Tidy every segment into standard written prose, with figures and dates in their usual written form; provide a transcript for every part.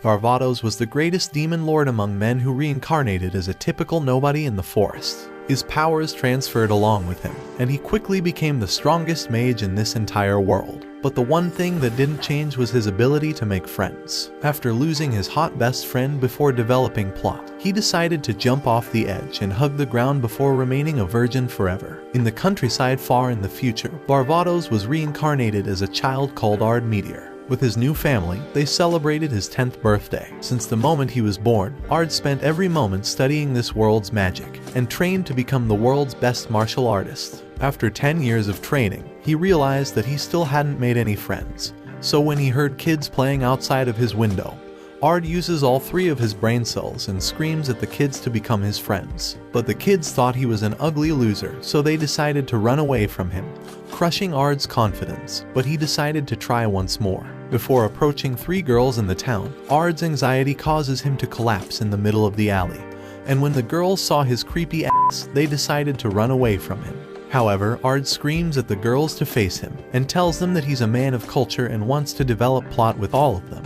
Varvatos was the greatest demon lord among men who reincarnated as a typical nobody in the forest. His powers transferred along with him, and he quickly became the strongest mage in this entire world. But the one thing that didn't change was his ability to make friends. After losing his hot best friend before developing plot, he decided to jump off the edge and hug the ground before remaining a virgin forever. In the countryside far in the future, Varvatos was reincarnated as a child called Ard Meteor. With his new family, they celebrated his 10th birthday. Since the moment he was born, Ard spent every moment studying this world's magic and trained to become the world's best martial artist. After 10 years of training, he realized that he still hadn't made any friends. So when he heard kids playing outside of his window, Ard uses all 3 of his brain cells and screams at the kids to become his friends. But the kids thought he was an ugly loser, so they decided to run away from him, crushing Ard's confidence. But he decided to try once more. Before approaching 3 girls in the town, Ard's anxiety causes him to collapse in the middle of the alley. And when the girls saw his creepy ass, they decided to run away from him. However, Ard screams at the girls to face him and tells them that he's a man of culture and wants to develop plot with all of them.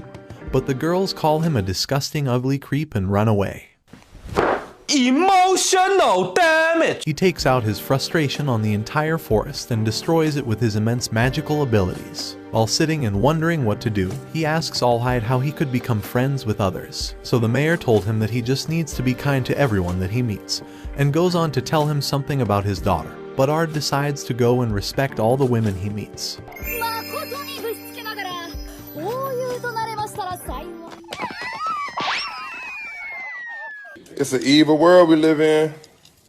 But the girls call him a disgusting ugly creep and run away. Emotional damage! He takes out his frustration on the entire forest and destroys it with his immense magical abilities. While sitting and wondering what to do, he asks Allhide how he could become friends with others. So the mayor told him that he just needs to be kind to everyone that he meets, and goes on to tell him something about his daughter. But Ard decides to go and respect all the women he meets. It's an evil world we live in.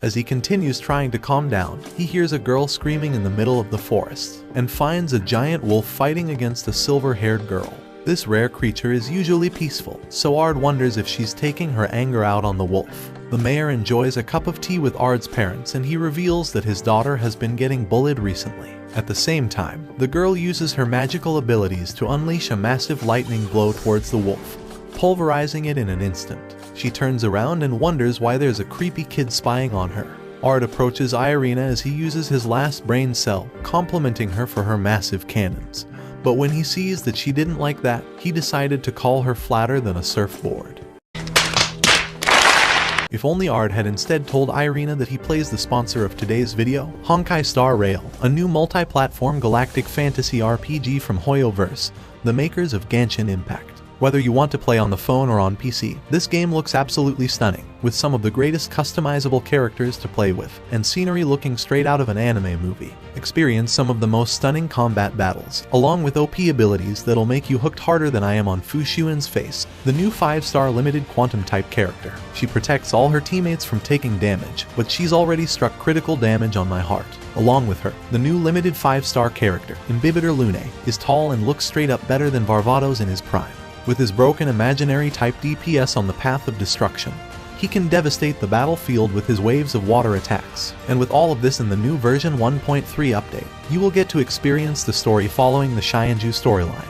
As he continues trying to calm down, he hears a girl screaming in the middle of the forest, and finds a giant wolf fighting against a silver-haired girl. This rare creature is usually peaceful, so Ard wonders if she's taking her anger out on the wolf. The mayor enjoys a cup of tea with Ard's parents, and he reveals that his daughter has been getting bullied recently. At the same time, the girl uses her magical abilities to unleash a massive lightning blow towards the wolf, pulverizing it in an instant. She turns around and wonders why there's a creepy kid spying on her. Ard approaches Irina as he uses his last brain cell, complimenting her for her massive cannons. But when he sees that she didn't like that, he decided to call her flatter than a surfboard. If only Ard had instead told Irina that he plays the sponsor of today's video, Honkai Star Rail, a new multi-platform galactic fantasy RPG from Hoyoverse, the makers of Genshin Impact. Whether you want to play on the phone or on PC, this game looks absolutely stunning, with some of the greatest customizable characters to play with, and scenery looking straight out of an anime movie. Experience some of the most stunning combat battles, along with OP abilities that'll make you hooked harder than I am on Fu Xuan's face, the new 5-star limited quantum-type character. She protects all her teammates from taking damage, but she's already struck critical damage on my heart. Along with her, the new limited 5-star character, Imbibitor Lune, is tall and looks straight up better than Varvatos in his prime. With his broken imaginary type DPS on the path of destruction, he can devastate the battlefield with his waves of water attacks. And with all of this in the new version 1.3 update, you will get to experience the story following the Shianju storyline,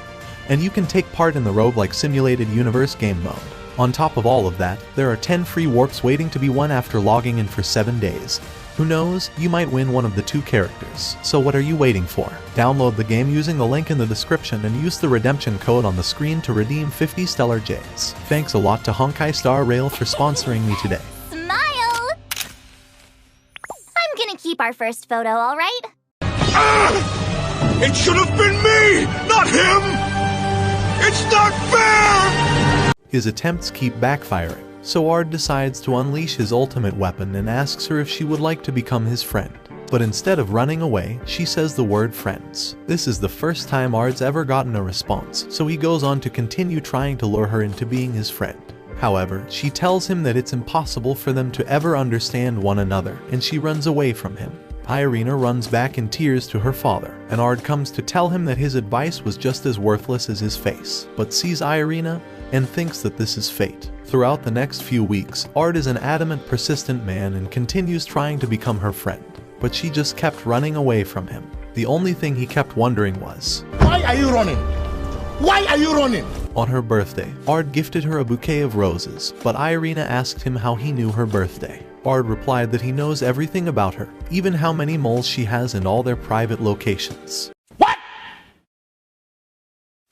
and you can take part in the roguelike simulated universe game mode. On top of all of that, there are 10 free warps waiting to be won after logging in for 7 days. Who knows, you might win one of the 2 characters. So what are you waiting for? Download the game using the link in the description and use the redemption code on the screen to redeem 50 Stellar Jades. Thanks a lot to Honkai Star Rail for sponsoring me today. Smile! I'm gonna keep our first photo, alright? It should have been me, not him! It's not fair! His attempts keep backfiring, so Ard decides to unleash his ultimate weapon and asks her if she would like to become his friend. But instead of running away, she says the word friends. This is the first time Ard's ever gotten a response, so he goes on to continue trying to lure her into being his friend. However, she tells him that it's impossible for them to ever understand one another, and she runs away from him. Irina runs back in tears to her father, and Ard comes to tell him that his advice was just as worthless as his face, but sees Irina and thinks that this is fate. Throughout the next few weeks, Ard is an adamant, persistent man and continues trying to become her friend, but she just kept running away from him. The only thing he kept wondering was, Why are you running? Why are you running? On her birthday, Ard gifted her a bouquet of roses, but Irina asked him how he knew her birthday. Ard replied that he knows everything about her, even how many moles she has and all their private locations. What?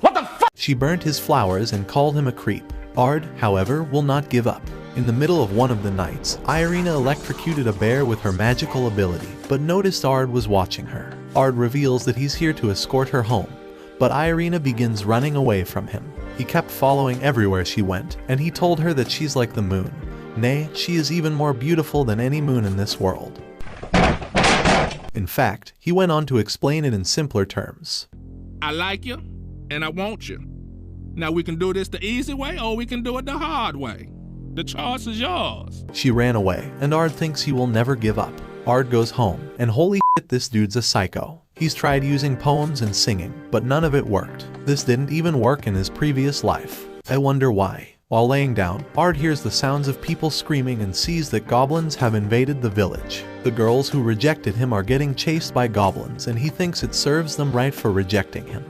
What the fuck? She burnt his flowers and called him a creep. Ard, however, will not give up. In the middle of one of the nights, Irina electrocuted a bear with her magical ability, but noticed Ard was watching her. Ard reveals that he's here to escort her home, but Irina begins running away from him. He kept following everywhere she went, and he told her that she's like the moon. Nay, she is even more beautiful than any moon in this world. In fact, he went on to explain it in simpler terms. I like you, and I want you. Now we can do this the easy way, or we can do it the hard way. The choice is yours. She ran away, and Ard thinks he will never give up. Ard goes home, and holy shit, this dude's a psycho. He's tried using poems and singing, but none of it worked. This didn't even work in his previous life. I wonder why. While laying down, Ard hears the sounds of people screaming and sees that goblins have invaded the village. The girls who rejected him are getting chased by goblins, and he thinks it serves them right for rejecting him.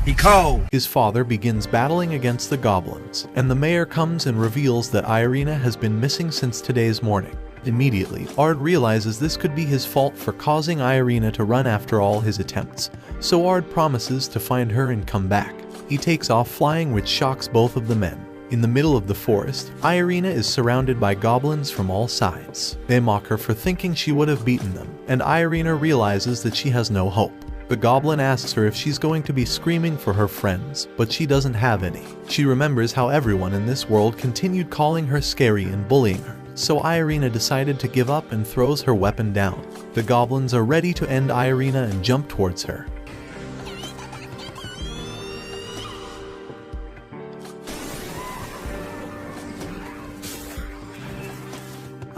He cold. His father begins battling against the goblins, and the mayor comes and reveals that Irina has been missing since today's morning. Immediately, Ard realizes this could be his fault for causing Irina to run after all his attempts, so Ard promises to find her and come back. He takes off flying, which shocks both of the men. In the middle of the forest, Irina is surrounded by goblins from all sides. They mock her for thinking she would have beaten them, and Irina realizes that she has no hope. The goblin asks her if she's going to be screaming for her friends, but she doesn't have any. She remembers how everyone in this world continued calling her scary and bullying her, so Irina decided to give up and throws her weapon down. The goblins are ready to end Irina and jump towards her.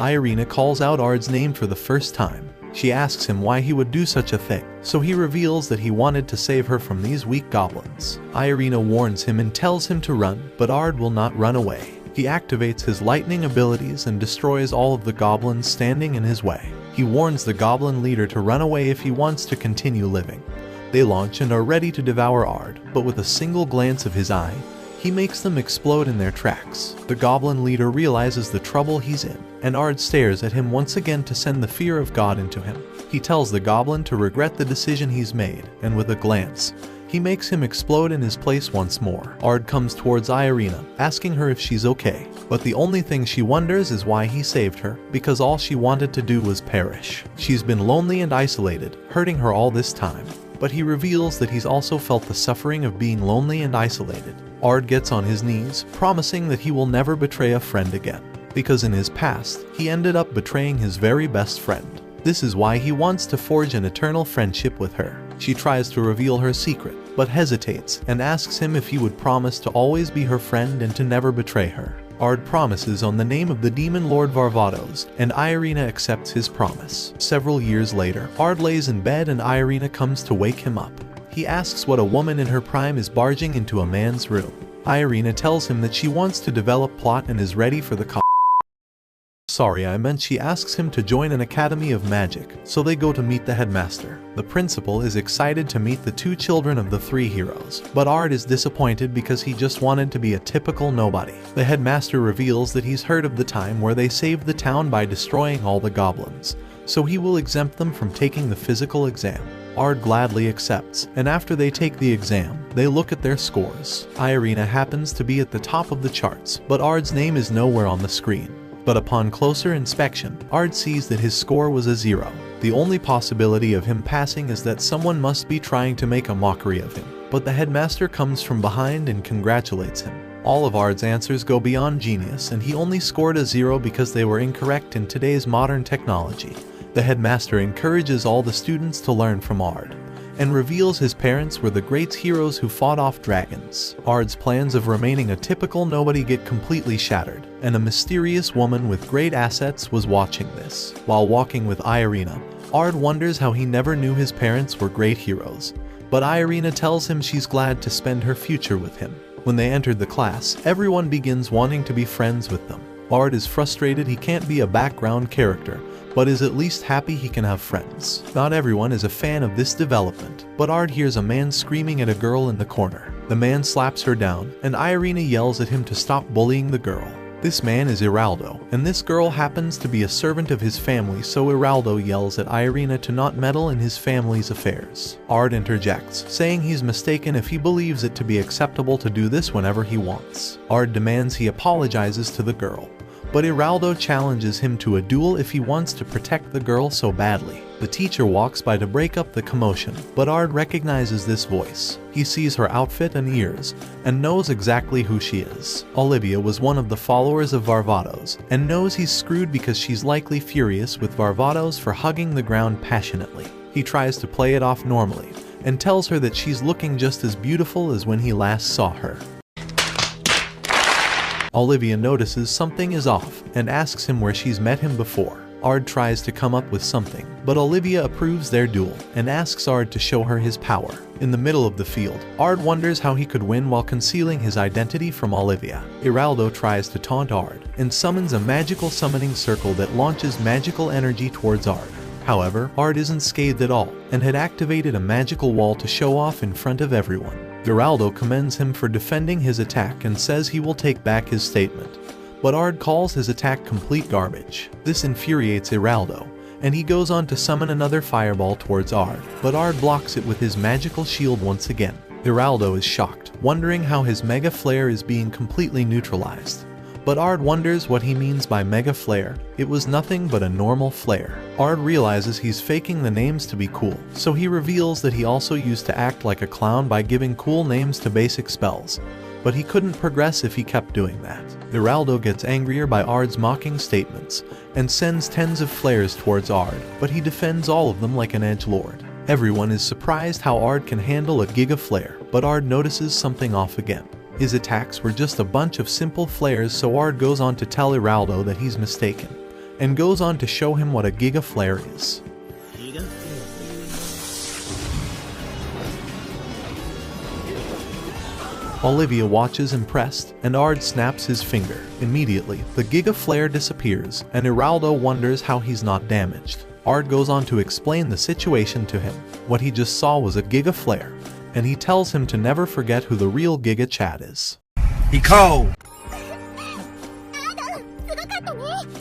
Irina calls out Ard's name for the first time. She asks him why he would do such a thing, so he reveals that he wanted to save her from these weak goblins. Irina warns him and tells him to run, but Ard will not run away. He activates his lightning abilities and destroys all of the goblins standing in his way. He warns the goblin leader to run away if he wants to continue living. They launch and are ready to devour Ard, but with a single glance of his eye, he makes them explode in their tracks. The goblin leader realizes the trouble he's in, and Ard stares at him once again to send the fear of God into him. He tells the goblin to regret the decision he's made, and with a glance, he makes him explode in his place once more. Ard comes towards Irina, asking her if she's okay, but the only thing she wonders is why he saved her, because all she wanted to do was perish. She's been lonely and isolated, hurting her all this time. But he reveals that he's also felt the suffering of being lonely and isolated. Ard gets on his knees, promising that he will never betray a friend again, because in his past, he ended up betraying his very best friend. This is why he wants to forge an eternal friendship with her. She tries to reveal her secret, but hesitates and asks him if he would promise to always be her friend and to never betray her. Ard promises on the name of the demon Lord Varvatos, and Irina accepts his promise. Several years later, Ard lays in bed and Irina comes to wake him up. He asks what a woman in her prime is barging into a man's room. Irina tells him that she wants to develop plot and is ready for the she asks him to join an academy of magic, so they go to meet the headmaster. The principal is excited to meet the two children of the three heroes, but Ard is disappointed because he just wanted to be a typical nobody. The headmaster reveals that he's heard of the time where they saved the town by destroying all the goblins, so he will exempt them from taking the physical exam. Ard gladly accepts, and after they take the exam, they look at their scores. Irina happens to be at the top of the charts, but Ard's name is nowhere on the screen. But upon closer inspection, Ard sees that his score was a 0. The only possibility of him passing is that someone must be trying to make a mockery of him. But the headmaster comes from behind and congratulates him. All of Ard's answers go beyond genius, and he only scored a 0 because they were incorrect in today's modern technology. The headmaster encourages all the students to learn from Ard, and reveals his parents were the great heroes who fought off dragons. Ard's plans of remaining a typical nobody get completely shattered, and a mysterious woman with great assets was watching this. While walking with Irina, Ard wonders how he never knew his parents were great heroes, but Irina tells him she's glad to spend her future with him. When they entered the class, everyone begins wanting to be friends with them. Ard is frustrated he can't be a background character, but is at least happy he can have friends. Not everyone is a fan of this development, but Ard hears a man screaming at a girl in the corner. The man slaps her down, and Irina yells at him to stop bullying the girl. This man is Iraldo, and this girl happens to be a servant of his family, so Iraldo yells at Irina to not meddle in his family's affairs. Ard interjects, saying he's mistaken if he believes it to be acceptable to do this whenever he wants. Ard demands he apologizes to the girl, but Iraldo challenges him to a duel if he wants to protect the girl so badly. The teacher walks by to break up the commotion, but Ard recognizes this voice. He sees her outfit and ears, and knows exactly who she is. Olivia was one of the followers of Varvatos, and knows he's screwed because she's likely furious with Varvatos for hugging the ground passionately. He tries to play it off normally, and tells her that she's looking just as beautiful as when he last saw her. Olivia notices something is off, and asks him where she's met him before. Ard tries to come up with something, but Olivia approves their duel, and asks Ard to show her his power. In the middle of the field, Ard wonders how he could win while concealing his identity from Olivia. Iraldo tries to taunt Ard, and summons a magical summoning circle that launches magical energy towards Ard. However, Ard isn't scathed at all, and had activated a magical wall to show off in front of everyone. Iraldo commends him for defending his attack and says he will take back his statement, but Ard calls his attack complete garbage. This infuriates Iraldo, and he goes on to summon another fireball towards Ard, but Ard blocks it with his magical shield once again. Iraldo is shocked, wondering how his Mega Flare is being completely neutralized. But Ard wonders what he means by Mega Flare. It was nothing but a normal flare. Ard realizes he's faking the names to be cool, so he reveals that he also used to act like a clown by giving cool names to basic spells, but he couldn't progress if he kept doing that. Iraldo gets angrier by Ard's mocking statements, and sends tens of flares towards Ard, but he defends all of them like an edgelord. Everyone is surprised how Ard can handle a Giga Flare, but Ard notices something off again. His attacks were just a bunch of simple flares, so Ard goes on to tell Iraldo that he's mistaken, and goes on to show him what a Giga Flare is. Olivia watches impressed, and Ard snaps his finger. Immediately, the Giga Flare disappears, and Iraldo wonders how he's not damaged. Ard goes on to explain the situation to him. What he just saw was a Giga Flare, and he tells him to never forget who the real Giga Chad is. He cold.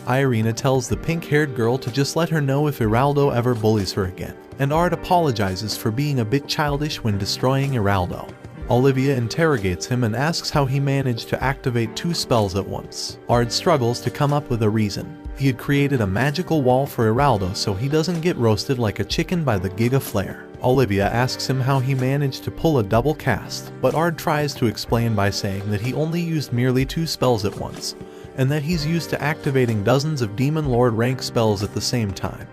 Irina tells the pink-haired girl to just let her know if Iraldo ever bullies her again, and Ard apologizes for being a bit childish when destroying Iraldo. Olivia interrogates him and asks how he managed to activate 2 spells at once. Ard struggles to come up with a reason. He had created a magical wall for Iraldo so he doesn't get roasted like a chicken by the Giga Flare. Olivia asks him how he managed to pull a double cast, but Ard tries to explain by saying that he only used merely 2 spells at once, and that he's used to activating dozens of Demon Lord rank spells at the same time.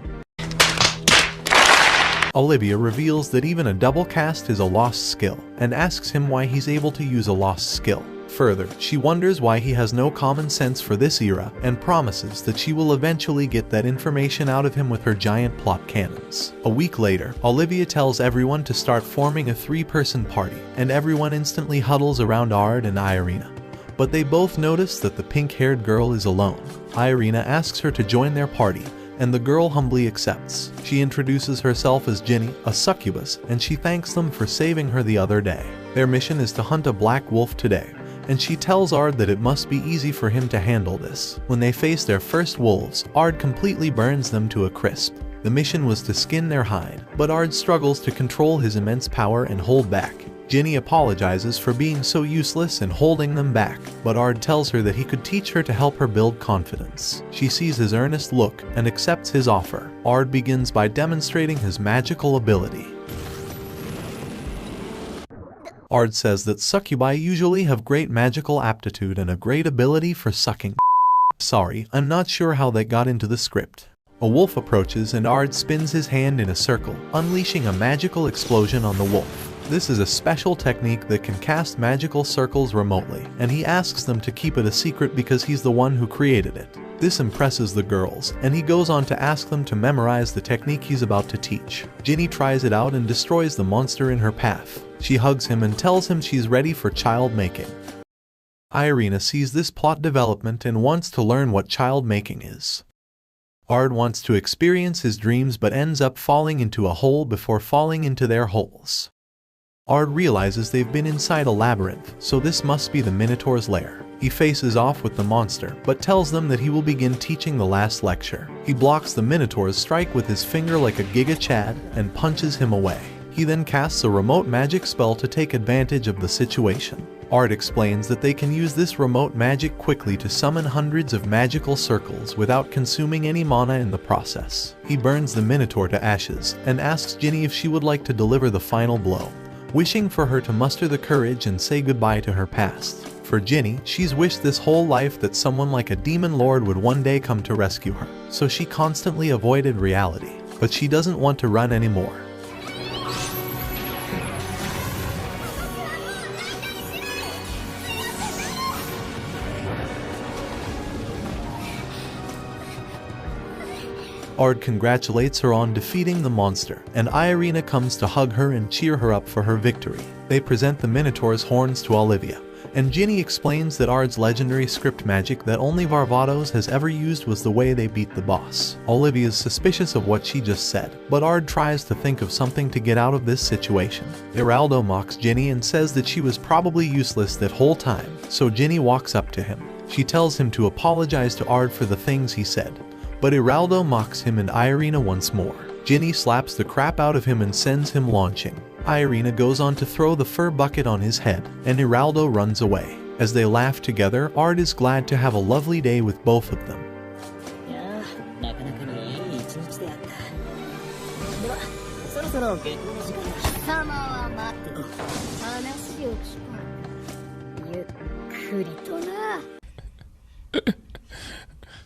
Olivia reveals that even a double cast is a lost skill, and asks him why he's able to use a lost skill. Further, she wonders why he has no common sense for this era, and promises that she will eventually get that information out of him with her giant plot cannons. A week later, Olivia tells everyone to start forming a 3-person party, and everyone instantly huddles around Ard and Irina. But they both notice that the pink-haired girl is alone. Irina asks her to join their party, and the girl humbly accepts. She introduces herself as Ginny, a succubus, and she thanks them for saving her the other day. Their mission is to hunt a black wolf today, and she tells Ard that it must be easy for him to handle this. When they face their first wolves, Ard completely burns them to a crisp. The mission was to skin their hide, but Ard struggles to control his immense power and hold back. Ginny apologizes for being so useless and holding them back, but Ard tells her that he could teach her to help her build confidence. She sees his earnest look and accepts his offer. Ard begins by demonstrating his magical ability. Ard says that succubi usually have great magical aptitude and a great ability for sucking. Sorry, I'm not sure how that got into the script. A wolf approaches and Ard spins his hand in a circle, unleashing a magical explosion on the wolf. This is a special technique that can cast magical circles remotely, and he asks them to keep it a secret because he's the one who created it. This impresses the girls, and he goes on to ask them to memorize the technique he's about to teach. Ginny tries it out and destroys the monster in her path. She hugs him and tells him she's ready for child making. Irina sees this plot development and wants to learn what child making is. Ard wants to experience his dreams but ends up falling into a hole before falling into their holes. Ard realizes they've been inside a labyrinth, so this must be the Minotaur's lair. He faces off with the monster, but tells them that he will begin teaching the last lecture. He blocks the Minotaur's strike with his finger like a Giga Chad and punches him away. He then casts a remote magic spell to take advantage of the situation. Ard explains that they can use this remote magic quickly to summon hundreds of magical circles without consuming any mana in the process. He burns the Minotaur to ashes and asks Ginny if she would like to deliver the final blow, wishing for her to muster the courage and say goodbye to her past. For Ginny, she's wished this whole life that someone like a demon lord would one day come to rescue her, so she constantly avoided reality, but she doesn't want to run anymore. Ard congratulates her on defeating the monster, and Irina comes to hug her and cheer her up for her victory. They present the Minotaur's horns to Olivia, and Ginny explains that Ard's legendary script magic that only Varvatos has ever used was the way they beat the boss. Olivia's suspicious of what she just said, but Ard tries to think of something to get out of this situation. Iraldo mocks Ginny and says that she was probably useless that whole time, so Ginny walks up to him. She tells him to apologize to Ard for the things he said, but Iraldo mocks him and Irina once more. Ginny slaps the crap out of him and sends him launching. Irina goes on to throw the fur bucket on his head, and Iraldo runs away. As they laugh together, Ard is glad to have a lovely day with both of them.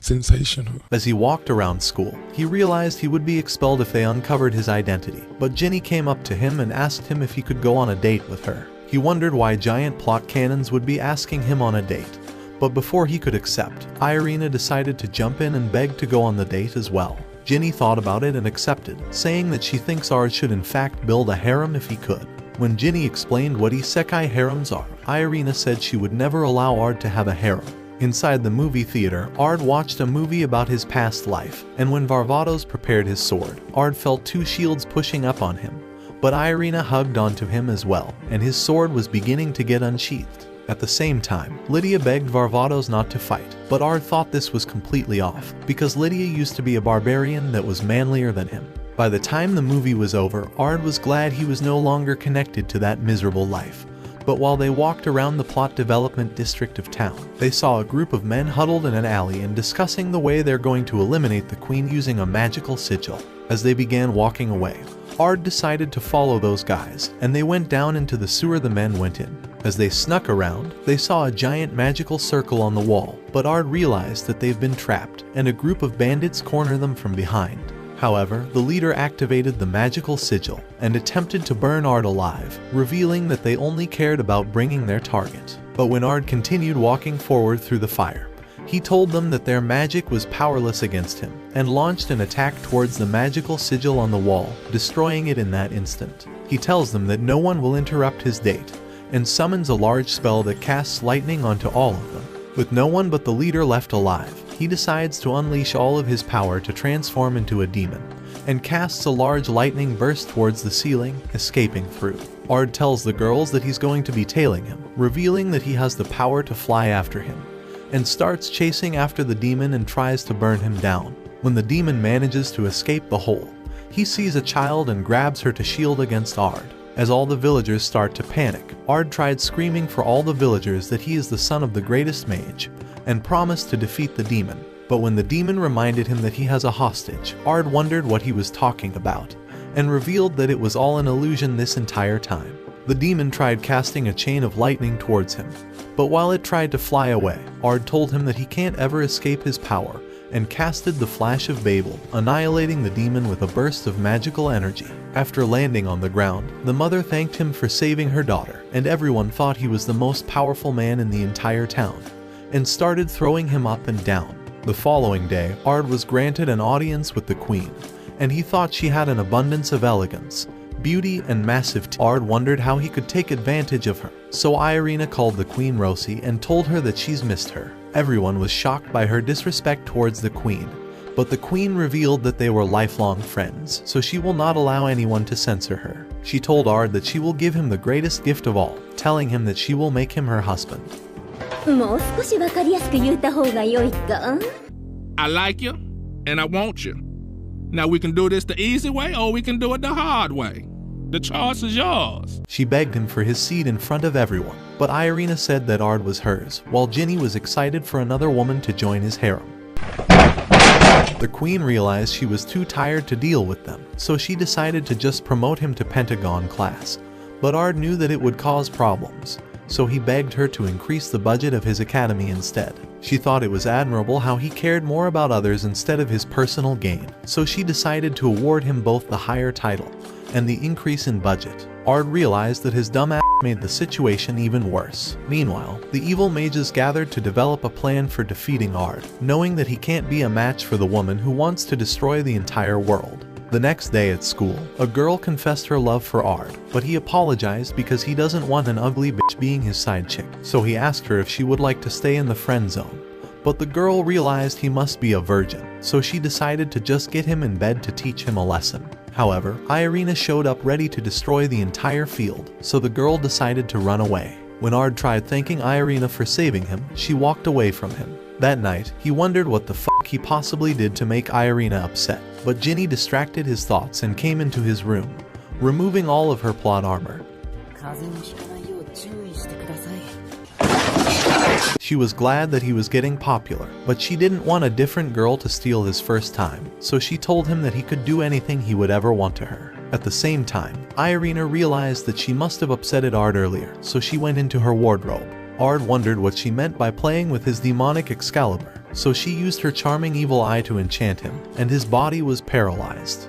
Sensational. As he walked around school, he realized he would be expelled if they uncovered his identity, but Ginny came up to him and asked him if he could go on a date with her. He wondered why giant plot cannons would be asking him on a date, but before he could accept, Irina decided to jump in and beg to go on the date as well. Ginny thought about it and accepted, saying that she thinks Ard should in fact build a harem if he could. When Ginny explained what isekai harems are, Irina said she would never allow Ard to have a harem. Inside the movie theater, Ard watched a movie about his past life, and when Varvatos prepared his sword, Ard felt two shields pushing up on him. But Irina hugged onto him as well, and his sword was beginning to get unsheathed. At the same time, Lydia begged Varvatos not to fight, but Ard thought this was completely off, because Lydia used to be a barbarian that was manlier than him. By the time the movie was over, Ard was glad he was no longer connected to that miserable life. But while they walked around the plot development district of town, they saw a group of men huddled in an alley and discussing the way they're going to eliminate the queen using a magical sigil. As they began walking away, Ard decided to follow those guys, and they went down into the sewer the men went in. As they snuck around, they saw a giant magical circle on the wall, but Ard realized that they've been trapped, and a group of bandits corner them from behind. However, the leader activated the magical sigil and attempted to burn Ard alive, revealing that they only cared about bringing their target. But when Ard continued walking forward through the fire, he told them that their magic was powerless against him, and launched an attack towards the magical sigil on the wall, destroying it in that instant. He tells them that no one will interrupt his date, and summons a large spell that casts lightning onto all of them. With no one but the leader left alive, he decides to unleash all of his power to transform into a demon, and casts a large lightning burst towards the ceiling, escaping through. Ard tells the girls that he's going to be tailing him, revealing that he has the power to fly after him, and starts chasing after the demon and tries to burn him down. When the demon manages to escape the hole, he sees a child and grabs her to shield against Ard. As all the villagers start to panic, Ard tried screaming for all the villagers that he is the son of the greatest mage, and promised to defeat the demon. But when the demon reminded him that he has a hostage, Ard wondered what he was talking about, and revealed that it was all an illusion this entire time. The demon tried casting a chain of lightning towards him, but while it tried to fly away, Ard told him that he can't ever escape his power, and casted the Flash of Babel, annihilating the demon with a burst of magical energy. After landing on the ground, the mother thanked him for saving her daughter, and everyone thought he was the most powerful man in the entire town, and started throwing him up and down. The following day, Ard was granted an audience with the queen, and he thought she had an abundance of elegance, beauty, and massive Ard wondered how he could take advantage of her, so Irina called the queen Rosie and told her that she's missed her. Everyone was shocked by her disrespect towards the queen, but the queen revealed that they were lifelong friends, so she will not allow anyone to censor her. She told Ard that she will give him the greatest gift of all, telling him that she will make him her husband. もう少しわかりやすく言った方が良いか I like you, and I want you. Now we can do this the easy way, or we can do it the hard way. The choice is yours. She begged him for his seat in front of everyone, but Irina said that Ard was hers, while Ginny was excited for another woman to join his harem. The queen realized she was too tired to deal with them, so she decided to just promote him to Pentagon class. But Ard knew that it would cause problems, so he begged her to increase the budget of his academy instead. She thought it was admirable how he cared more about others instead of his personal gain, so she decided to award him both the higher title and the increase in budget. Ard realized that his dumb ass made the situation even worse. Meanwhile, the evil mages gathered to develop a plan for defeating Ard, knowing that he can't be a match for the woman who wants to destroy the entire world. The next day at school, a girl confessed her love for Ard, but he apologized because he doesn't want an ugly bitch being his side chick, so he asked her if she would like to stay in the friend zone. But the girl realized he must be a virgin, so she decided to just get him in bed to teach him a lesson. However, Irina showed up ready to destroy the entire field, so the girl decided to run away. When Ard tried thanking Irina for saving him, she walked away from him. That night, he wondered what the fuck he possibly did to make Irina upset, but Ginny distracted his thoughts and came into his room, removing all of her plot armor. She was glad that he was getting popular, but she didn't want a different girl to steal his first time, so she told him that he could do anything he would ever want to her. At the same time, Irina realized that she must have upsetted Ard earlier, so she went into her wardrobe. Ard wondered what she meant by playing with his demonic Excalibur, so she used her charming evil eye to enchant him, and his body was paralyzed.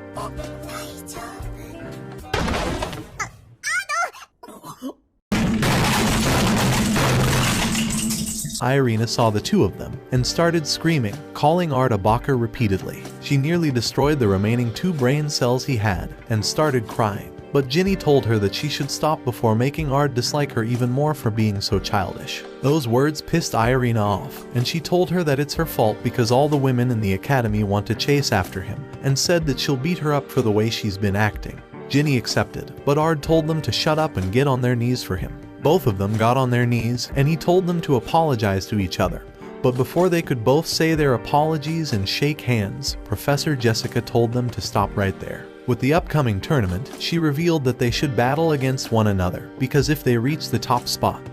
Irina saw the two of them and started screaming, calling Ard a Bakker repeatedly. She nearly destroyed the remaining 2 brain cells he had and started crying. But Ginny told her that she should stop before making Ard dislike her even more for being so childish. Those words pissed Irina off, and she told her that it's her fault because all the women in the academy want to chase after him, and said that she'll beat her up for the way she's been acting. Ginny accepted, but Ard told them to shut up and get on their knees for him. Both of them got on their knees, and he told them to apologize to each other. But before they could both say their apologies and shake hands, Professor Jessica told them to stop right there. With the upcoming tournament, she revealed that they should battle against one another, because if they reach the top spot,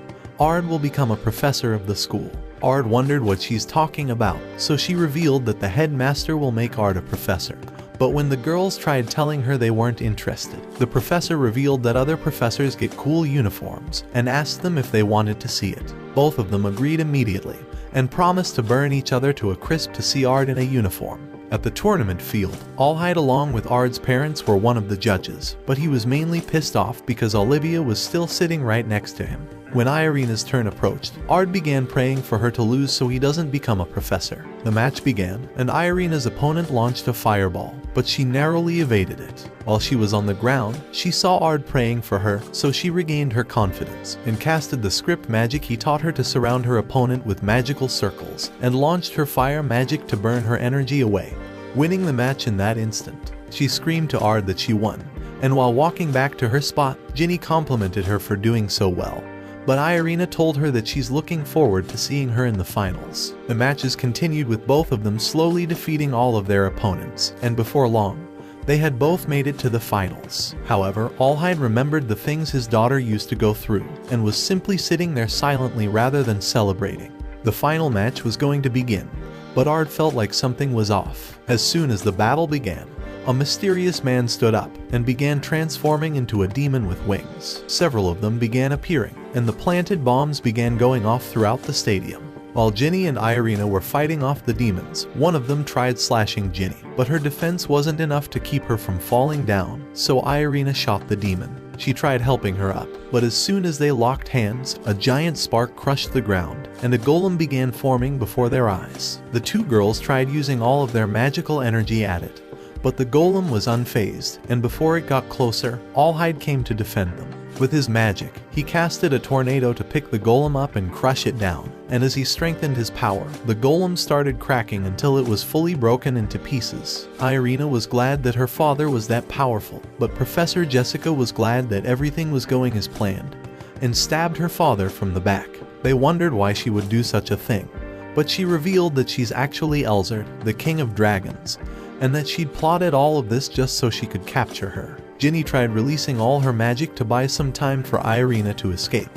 Ard will become a professor of the school. Ard wondered what she's talking about, so she revealed that the headmaster will make Ard a professor. But when the girls tried telling her they weren't interested, the professor revealed that other professors get cool uniforms and asked them if they wanted to see it. Both of them agreed immediately and promised to burn each other to a crisp to see Ard in a uniform. At the tournament field, Allhide along with Ard's parents were one of the judges, but he was mainly pissed off because Olivia was still sitting right next to him. When Irina's turn approached, Ard began praying for her to lose so he doesn't become a professor. The match began, and Irina's opponent launched a fireball, but she narrowly evaded it. While she was on the ground, she saw Ard praying for her, so she regained her confidence and casted the script magic he taught her to surround her opponent with magical circles, and launched her fire magic to burn her energy away, winning the match in that instant. She screamed to Ard that she won, and while walking back to her spot, Ginny complimented her for doing so well. But Irina told her that she's looking forward to seeing her in the finals. The matches continued with both of them slowly defeating all of their opponents, and before long, they had both made it to the finals. However, Allhide remembered the things his daughter used to go through, and was simply sitting there silently rather than celebrating. The final match was going to begin, but Ard felt like something was off. As soon as the battle began, a mysterious man stood up and began transforming into a demon with wings. Several of them began appearing, and the planted bombs began going off throughout the stadium. While Ginny and Irina were fighting off the demons, one of them tried slashing Ginny, but her defense wasn't enough to keep her from falling down, so Irina shot the demon. She tried helping her up, but as soon as they locked hands, a giant spark crushed the ground, and a golem began forming before their eyes. The two girls tried using all of their magical energy at it, but the golem was unfazed, and before it got closer, Allhide came to defend them. With his magic, he casted a tornado to pick the golem up and crush it down, and as he strengthened his power, the golem started cracking until it was fully broken into pieces. Irina was glad that her father was that powerful, but Professor Jessica was glad that everything was going as planned, and stabbed her father from the back. They wondered why she would do such a thing, but she revealed that she's actually Elzard, the king of dragons, and that she'd plotted all of this just so she could capture her. Ginny tried releasing all her magic to buy some time for Irina to escape,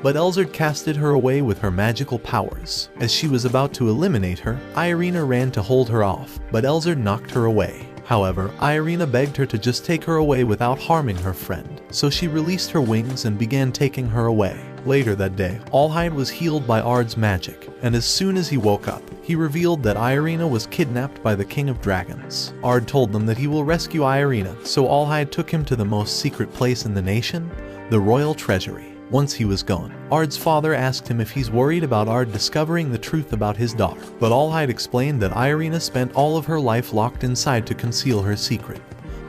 but Elzard casted her away with her magical powers. As she was about to eliminate her, Irina ran to hold her off, but Elzard knocked her away. However, Irina begged her to just take her away without harming her friend, so she released her wings and began taking her away. Later that day, Allhide was healed by Ard's magic, and as soon as he woke up, he revealed that Irina was kidnapped by the King of Dragons. Ard told them that he will rescue Irina, so Allhide took him to the most secret place in the nation, the royal treasury. Once he was gone, Ard's father asked him if he's worried about Ard discovering the truth about his daughter, but Allhide explained that Irina spent all of her life locked inside to conceal her secret.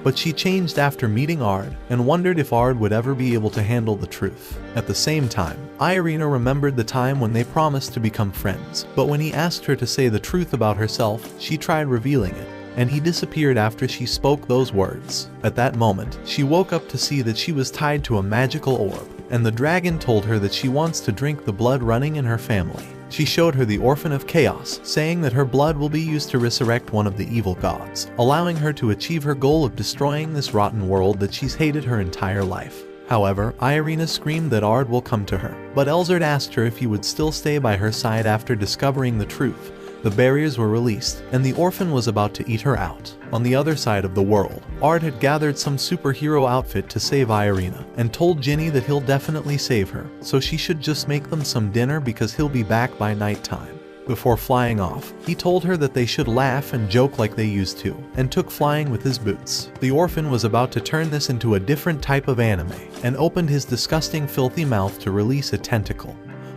But she changed after meeting Ard and wondered if Ard would ever be able to handle the truth. At the same time, Irina remembered the time when they promised to become friends, but when he asked her to say the truth about herself, she tried revealing it, and he disappeared after she spoke those words. At that moment, she woke up to see that she was tied to a magical orb, and the dragon told her that she wants to drink the blood running in her family. She showed her the Orphan of Chaos, saying that her blood will be used to resurrect one of the evil gods, allowing her to achieve her goal of destroying this rotten world that she's hated her entire life. However, Irina screamed that Ard will come to her, but Elzard asked her if he would still stay by her side after discovering the truth. The barriers were released, and the orphan was about to eat her out. On the other side of the world, Ard had gathered some superhero outfit to save Irina, and told Ginny that he'll definitely save her, so she should just make them some dinner because he'll be back by nighttime. Before flying off, he told her that they should laugh and joke like they used to, and took flying with his boots. The orphan was about to turn this into a different type of anime, and opened his disgusting filthy mouth to release a tentacle.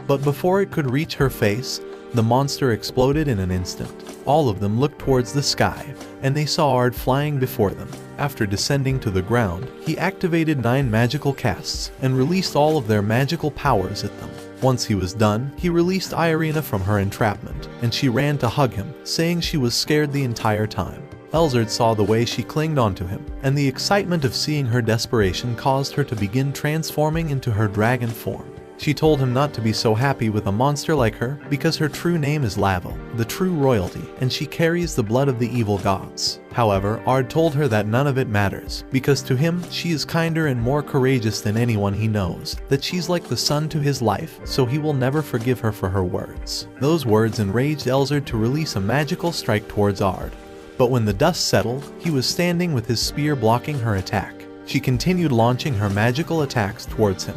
But before it could reach her face, the monster exploded in an instant. All of them looked towards the sky, and they saw Ard flying before them. After descending to the ground, he activated 9 magical casts, and released all of their magical powers at them. Once he was done, he released Irina from her entrapment, and she ran to hug him, saying she was scared the entire time. Elzard saw the way she clinged onto him, and the excitement of seeing her desperation caused her to begin transforming into her dragon form. She told him not to be so happy with a monster like her because her true name is Lavo, the true royalty, and she carries the blood of the evil gods. However, Ard told her that none of it matters, because to him, she is kinder and more courageous than anyone he knows, that she's like the sun to his life, so he will never forgive her for her words. Those words enraged Elzard to release a magical strike towards Ard. But when the dust settled, he was standing with his spear blocking her attack. She continued launching her magical attacks towards him.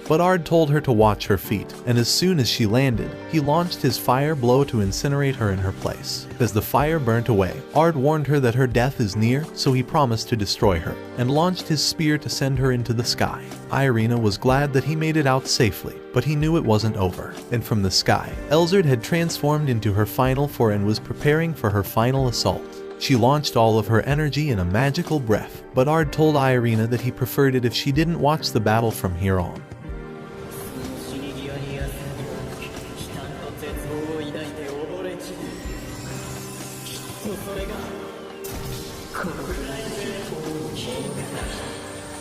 But Ard told her to watch her feet, and as soon as she landed, he launched his fire blow to incinerate her in her place. As the fire burnt away, Ard warned her that her death is near, so he promised to destroy her, and launched his spear to send her into the sky. Irina was glad that he made it out safely, but he knew it wasn't over. And from the sky, Elzard had transformed into her final form and was preparing for her final assault. She launched all of her energy in a magical breath, but Ard told Irina that he preferred it if she didn't watch the battle from here on.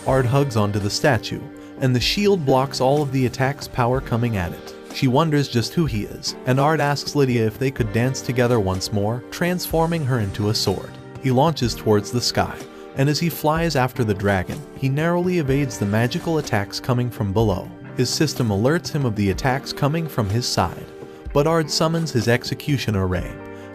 Ard hugs onto the statue, and the shield blocks all of the attack's power coming at it. She wonders just who he is, and Ard asks Lydia if they could dance together once more, transforming her into a sword. He launches towards the sky, and as he flies after the dragon, he narrowly evades the magical attacks coming from below. His system alerts him of the attacks coming from his side, but Ard summons his executioner ray,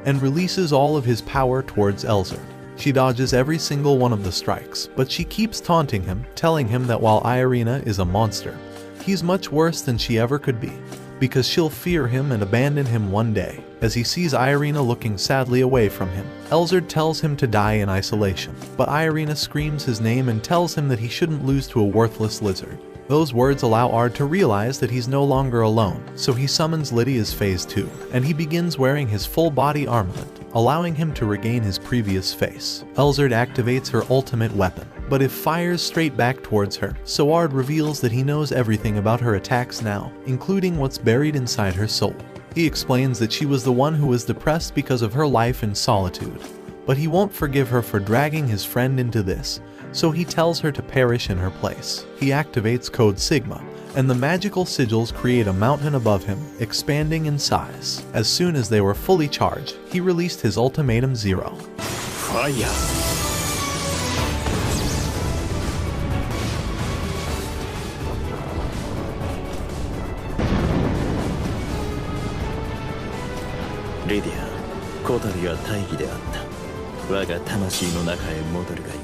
and releases all of his power towards Elzard. She dodges every single one of the strikes, but she keeps taunting him, telling him that while Irina is a monster, he's much worse than she ever could be, because she'll fear him and abandon him one day. As he sees Irina looking sadly away from him, Elzard tells him to die in isolation, but Irina screams his name and tells him that he shouldn't lose to a worthless lizard. Those words allow Ard to realize that he's no longer alone, so he summons Lydia's Phase 2, and he begins wearing his full body armament, allowing him to regain his previous face. Elzard activates her ultimate weapon, but it fires straight back towards her, so Ard reveals that he knows everything about her attacks now, including what's buried inside her soul. He explains that she was the one who was depressed because of her life in solitude, but he won't forgive her for dragging his friend into this, so he tells her to perish in her place. He activates Code Sigma, and the magical sigils create a mountain above him, expanding in size. As soon as they were fully charged, he released his ultimatum 0. Fire. Lydia, こたびは大義であった。我が魂の中へ戻るがいい。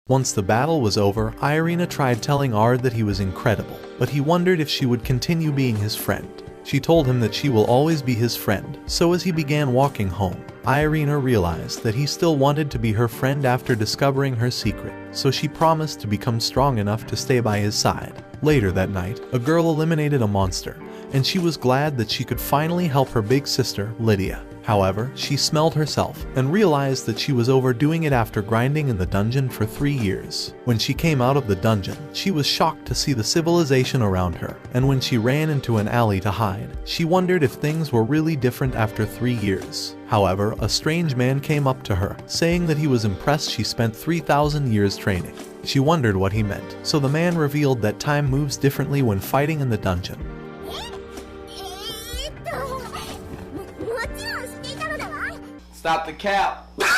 Once the battle was over, Irina tried telling Ard that he was incredible, but he wondered if she would continue being his friend. She told him that she will always be his friend, so as he began walking home, Irina realized that he still wanted to be her friend after discovering her secret, so she promised to become strong enough to stay by his side. Later that night, a girl eliminated a monster, and she was glad that she could finally help her big sister, Lydia. However, she smelled herself and realized that she was overdoing it after grinding in the dungeon for 3 years. When she came out of the dungeon, she was shocked to see the civilization around her, and when she ran into an alley to hide, she wondered if things were really different after 3 years. However, a strange man came up to her, saying that he was impressed she spent 3,000 years training. She wondered what he meant, so the man revealed that time moves differently when fighting in the dungeon. Stop the cap. Stop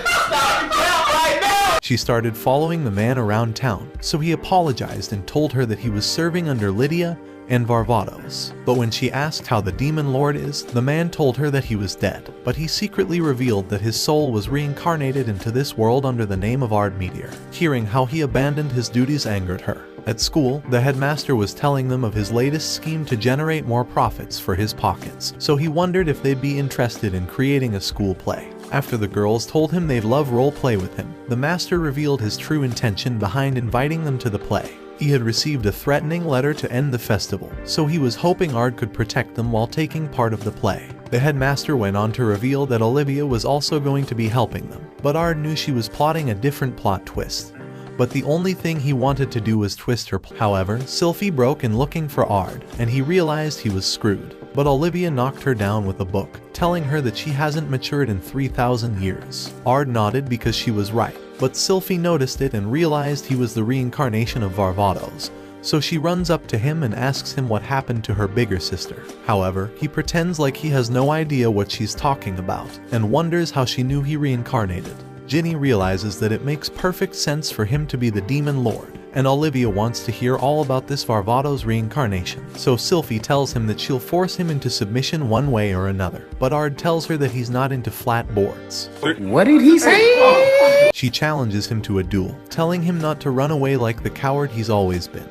the cap right now! She started following the man around town, so he apologized and told her that he was serving under Lydia and Varvatos. But when she asked how the Demon Lord is, the man told her that he was dead, but he secretly revealed that his soul was reincarnated into this world under the name of Ard Meteor. Hearing how he abandoned his duties angered her. At school, the headmaster was telling them of his latest scheme to generate more profits for his pockets, so he wondered if they'd be interested in creating a school play. After the girls told him they'd love role play with him, the master revealed his true intention behind inviting them to the play. He had received a threatening letter to end the festival, so he was hoping Ard could protect them while taking part of the play. The headmaster went on to reveal that Olivia was also going to be helping them, but Ard knew she was plotting a different plot twist. But the only thing he wanted to do was twist her. However, Sylphie broke in looking for Ard, and he realized he was screwed. But Olivia knocked her down with a book, telling her that she hasn't matured in 3,000 years. Ard nodded because she was right, but Sylphie noticed it and realized he was the reincarnation of Varvatos, so she runs up to him and asks him what happened to her bigger sister. However, he pretends like he has no idea what she's talking about, and wonders how she knew he reincarnated. Ginny realizes that it makes perfect sense for him to be the Demon Lord, and Olivia wants to hear all about this Varvatos reincarnation, so Sylphie tells him that she'll force him into submission one way or another, but Ard tells her that he's not into flat boards. What did he say? She challenges him to a duel, telling him not to run away like the coward he's always been.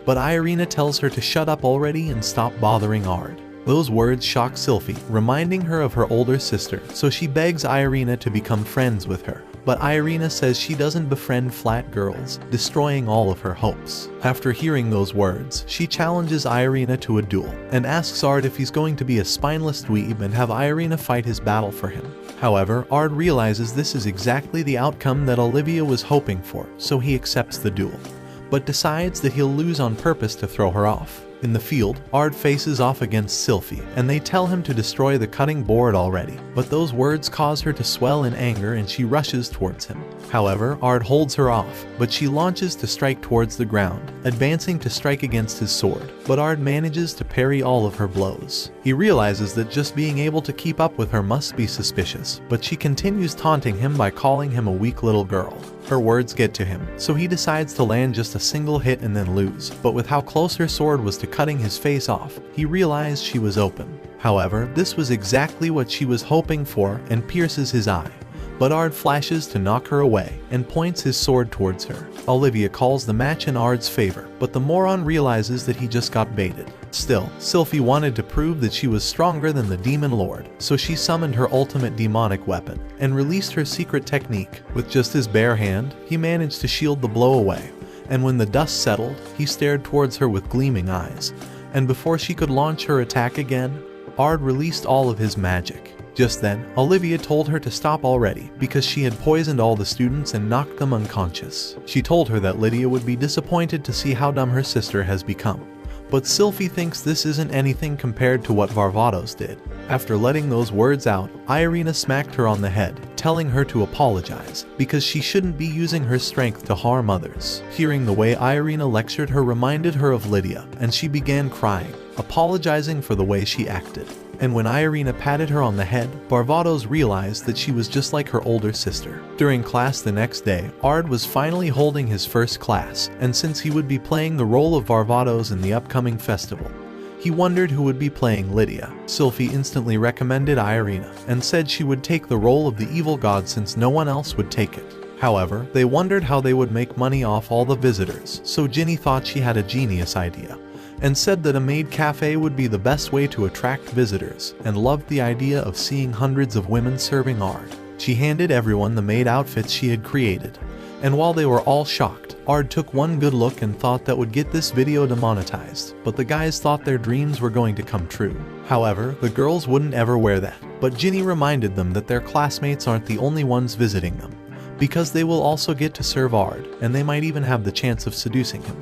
But Irina tells her to shut up already and stop bothering Ard. Those words shock Sylphie, reminding her of her older sister, so she begs Irina to become friends with her. But Irina says she doesn't befriend flat girls, destroying all of her hopes. After hearing those words, she challenges Irina to a duel, and asks Ard if he's going to be a spineless dweeb and have Irina fight his battle for him. However, Ard realizes this is exactly the outcome that Olivia was hoping for, so he accepts the duel, but decides that he'll lose on purpose to throw her off. In the field, Ard faces off against Sylphie, and they tell him to destroy the cutting board already, but those words cause her to swell in anger and she rushes towards him. However, Ard holds her off, but she launches to strike towards the ground, advancing to strike against his sword, but Ard manages to parry all of her blows. He realizes that just being able to keep up with her must be suspicious, but she continues taunting him by calling him a weak little girl. Her words get to him, so he decides to land just a single hit and then lose, but with how close her sword was to cutting his face off, he realized she was open. However, this was exactly what she was hoping for and pierces his eye. But Ard flashes to knock her away and points his sword towards her. Olivia calls the match in Ard's favor, but the moron realizes that he just got baited. Still, Sylphie wanted to prove that she was stronger than the Demon Lord, so she summoned her ultimate demonic weapon and released her secret technique. With just his bare hand, he managed to shield the blow away, and when the dust settled, he stared towards her with gleaming eyes, and before she could launch her attack again, Ard released all of his magic. Just then, Olivia told her to stop already because she had poisoned all the students and knocked them unconscious. She told her that Lydia would be disappointed to see how dumb her sister has become. But Sylphie thinks this isn't anything compared to what Varvatos did. After letting those words out, Irina smacked her on the head, telling her to apologize because she shouldn't be using her strength to harm others. Hearing the way Irina lectured her reminded her of Lydia, and she began crying, apologizing for the way she acted. And when Irina patted her on the head, Barbados realized that she was just like her older sister. During class the next day, Ard was finally holding his first class, and since he would be playing the role of Barbados in the upcoming festival, he wondered who would be playing Lydia. Sylphie instantly recommended Irina and said she would take the role of the evil god since no one else would take it. However, they wondered how they would make money off all the visitors, so Ginny thought she had a genius idea and said that a maid cafe would be the best way to attract visitors, and loved the idea of seeing hundreds of women serving Ard. She handed everyone the maid outfits she had created, and while they were all shocked, Ard took one good look and thought that would get this video demonetized, but the guys thought their dreams were going to come true. However, the girls wouldn't ever wear that, but Ginny reminded them that their classmates aren't the only ones visiting them, because they will also get to serve Ard, and they might even have the chance of seducing him.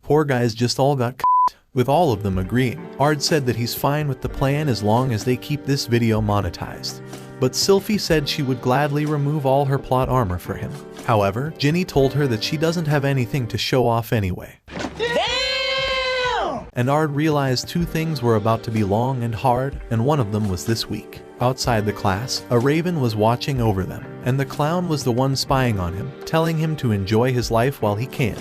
Poor guys just all got c***ed, with all of them agreeing. Ard said that he's fine with the plan as long as they keep this video monetized, but Sylphie said she would gladly remove all her plot armor for him. However, Ginny told her that she doesn't have anything to show off anyway. Damn! And Ard realized two things were about to be long and hard, and one of them was this week. Outside the class, a raven was watching over them, and the clown was the one spying on him, telling him to enjoy his life while he can,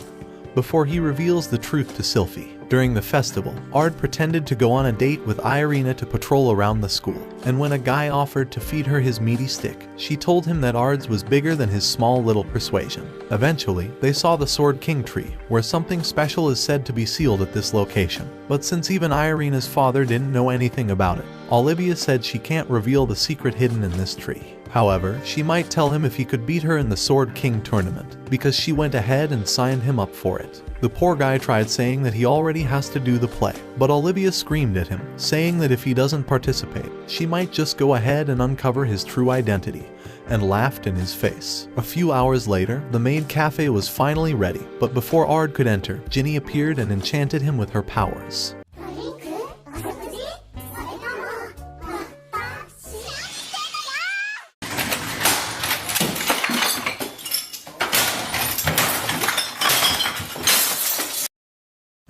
before he reveals the truth to Sylphie. During the festival, Ard pretended to go on a date with Irina to patrol around the school, and when a guy offered to feed her his meaty stick, she told him that Ard's was bigger than his small little persuasion. Eventually, they saw the Sword King tree, where something special is said to be sealed at this location. But since even Irina's father didn't know anything about it, Olivia said she can't reveal the secret hidden in this tree. However, she might tell him if he could beat her in the Sword King tournament, because she went ahead and signed him up for it. The poor guy tried saying that he already has to do the play, but Olivia screamed at him, saying that if he doesn't participate, she might just go ahead and uncover his true identity, and laughed in his face. A few hours later, the maid cafe was finally ready, but before Ard could enter, Ginny appeared and enchanted him with her powers.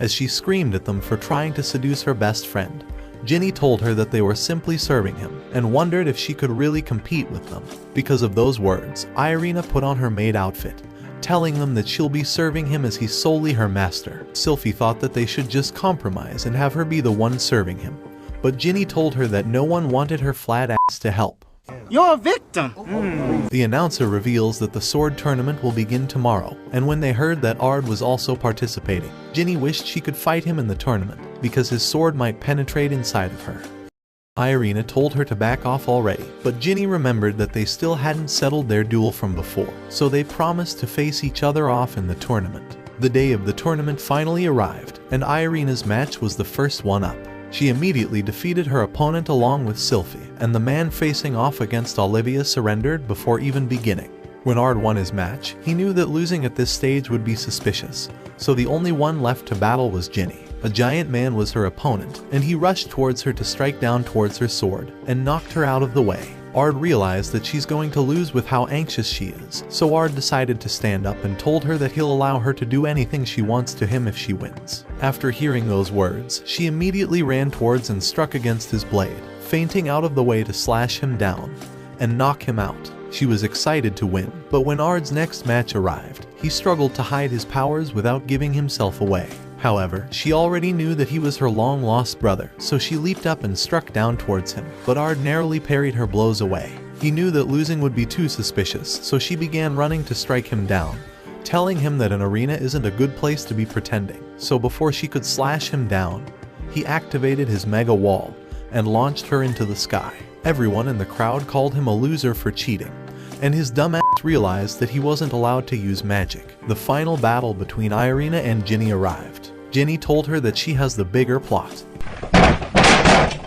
As she screamed at them for trying to seduce her best friend, Ginny told her that they were simply serving him, and wondered if she could really compete with them. Because of those words, Irina put on her maid outfit, telling them that she'll be serving him as he's solely her master. Sylphie thought that they should just compromise and have her be the one serving him, but Ginny told her that no one wanted her flat ass to help. You're a victim! The announcer reveals that the sword tournament will begin tomorrow, and when they heard that Ard was also participating, Ginny wished she could fight him in the tournament, because his sword might penetrate inside of her. Irina told her to back off already, but Ginny remembered that they still hadn't settled their duel from before, so they promised to face each other off in the tournament. The day of the tournament finally arrived, and Irina's match was the first one up. She immediately defeated her opponent along with Sylphie, and the man facing off against Olivia surrendered before even beginning. When Ard won his match, he knew that losing at this stage would be suspicious, so the only one left to battle was Ginny. A giant man was her opponent, and he rushed towards her to strike down towards her sword, and knocked her out of the way. Ard realized that she's going to lose with how anxious she is, so Ard decided to stand up and told her that he'll allow her to do anything she wants to him if she wins. After hearing those words, she immediately ran towards and struck against his blade, feinting out of the way to slash him down and knock him out. She was excited to win, but when Ard's next match arrived, he struggled to hide his powers without giving himself away. However, she already knew that he was her long-lost brother, so she leaped up and struck down towards him, but Ard narrowly parried her blows away. He knew that losing would be too suspicious, so she began running to strike him down, telling him that an arena isn't a good place to be pretending. So before she could slash him down, he activated his mega wall and launched her into the sky. Everyone in the crowd called him a loser for cheating, and his dumb ass realized that he wasn't allowed to use magic. The final battle between Irina and Ginny arrived. Ginny told her that she has the bigger plot.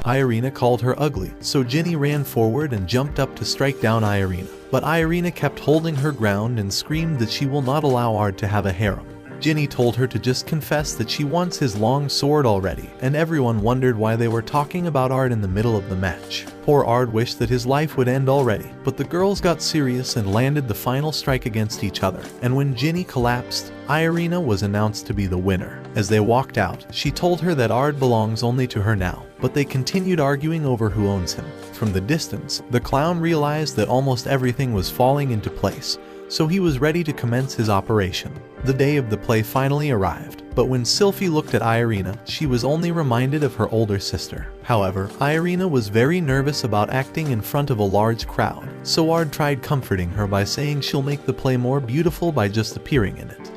Irina called her ugly, so Ginny ran forward and jumped up to strike down Irina. But Irina kept holding her ground and screamed that she will not allow Ard to have a harem. Ginny told her to just confess that she wants his long sword already, and everyone wondered why they were talking about Ard in the middle of the match. Poor Ard wished that his life would end already, but the girls got serious and landed the final strike against each other, and when Ginny collapsed, Irina was announced to be the winner. As they walked out, she told her that Ard belongs only to her now, but they continued arguing over who owns him. From the distance, the clown realized that almost everything was falling into place, so he was ready to commence his operation. The day of the play finally arrived, but when Sylphie looked at Irina, she was only reminded of her older sister. However, Irina was very nervous about acting in front of a large crowd, so Ard tried comforting her by saying she'll make the play more beautiful by just appearing in it.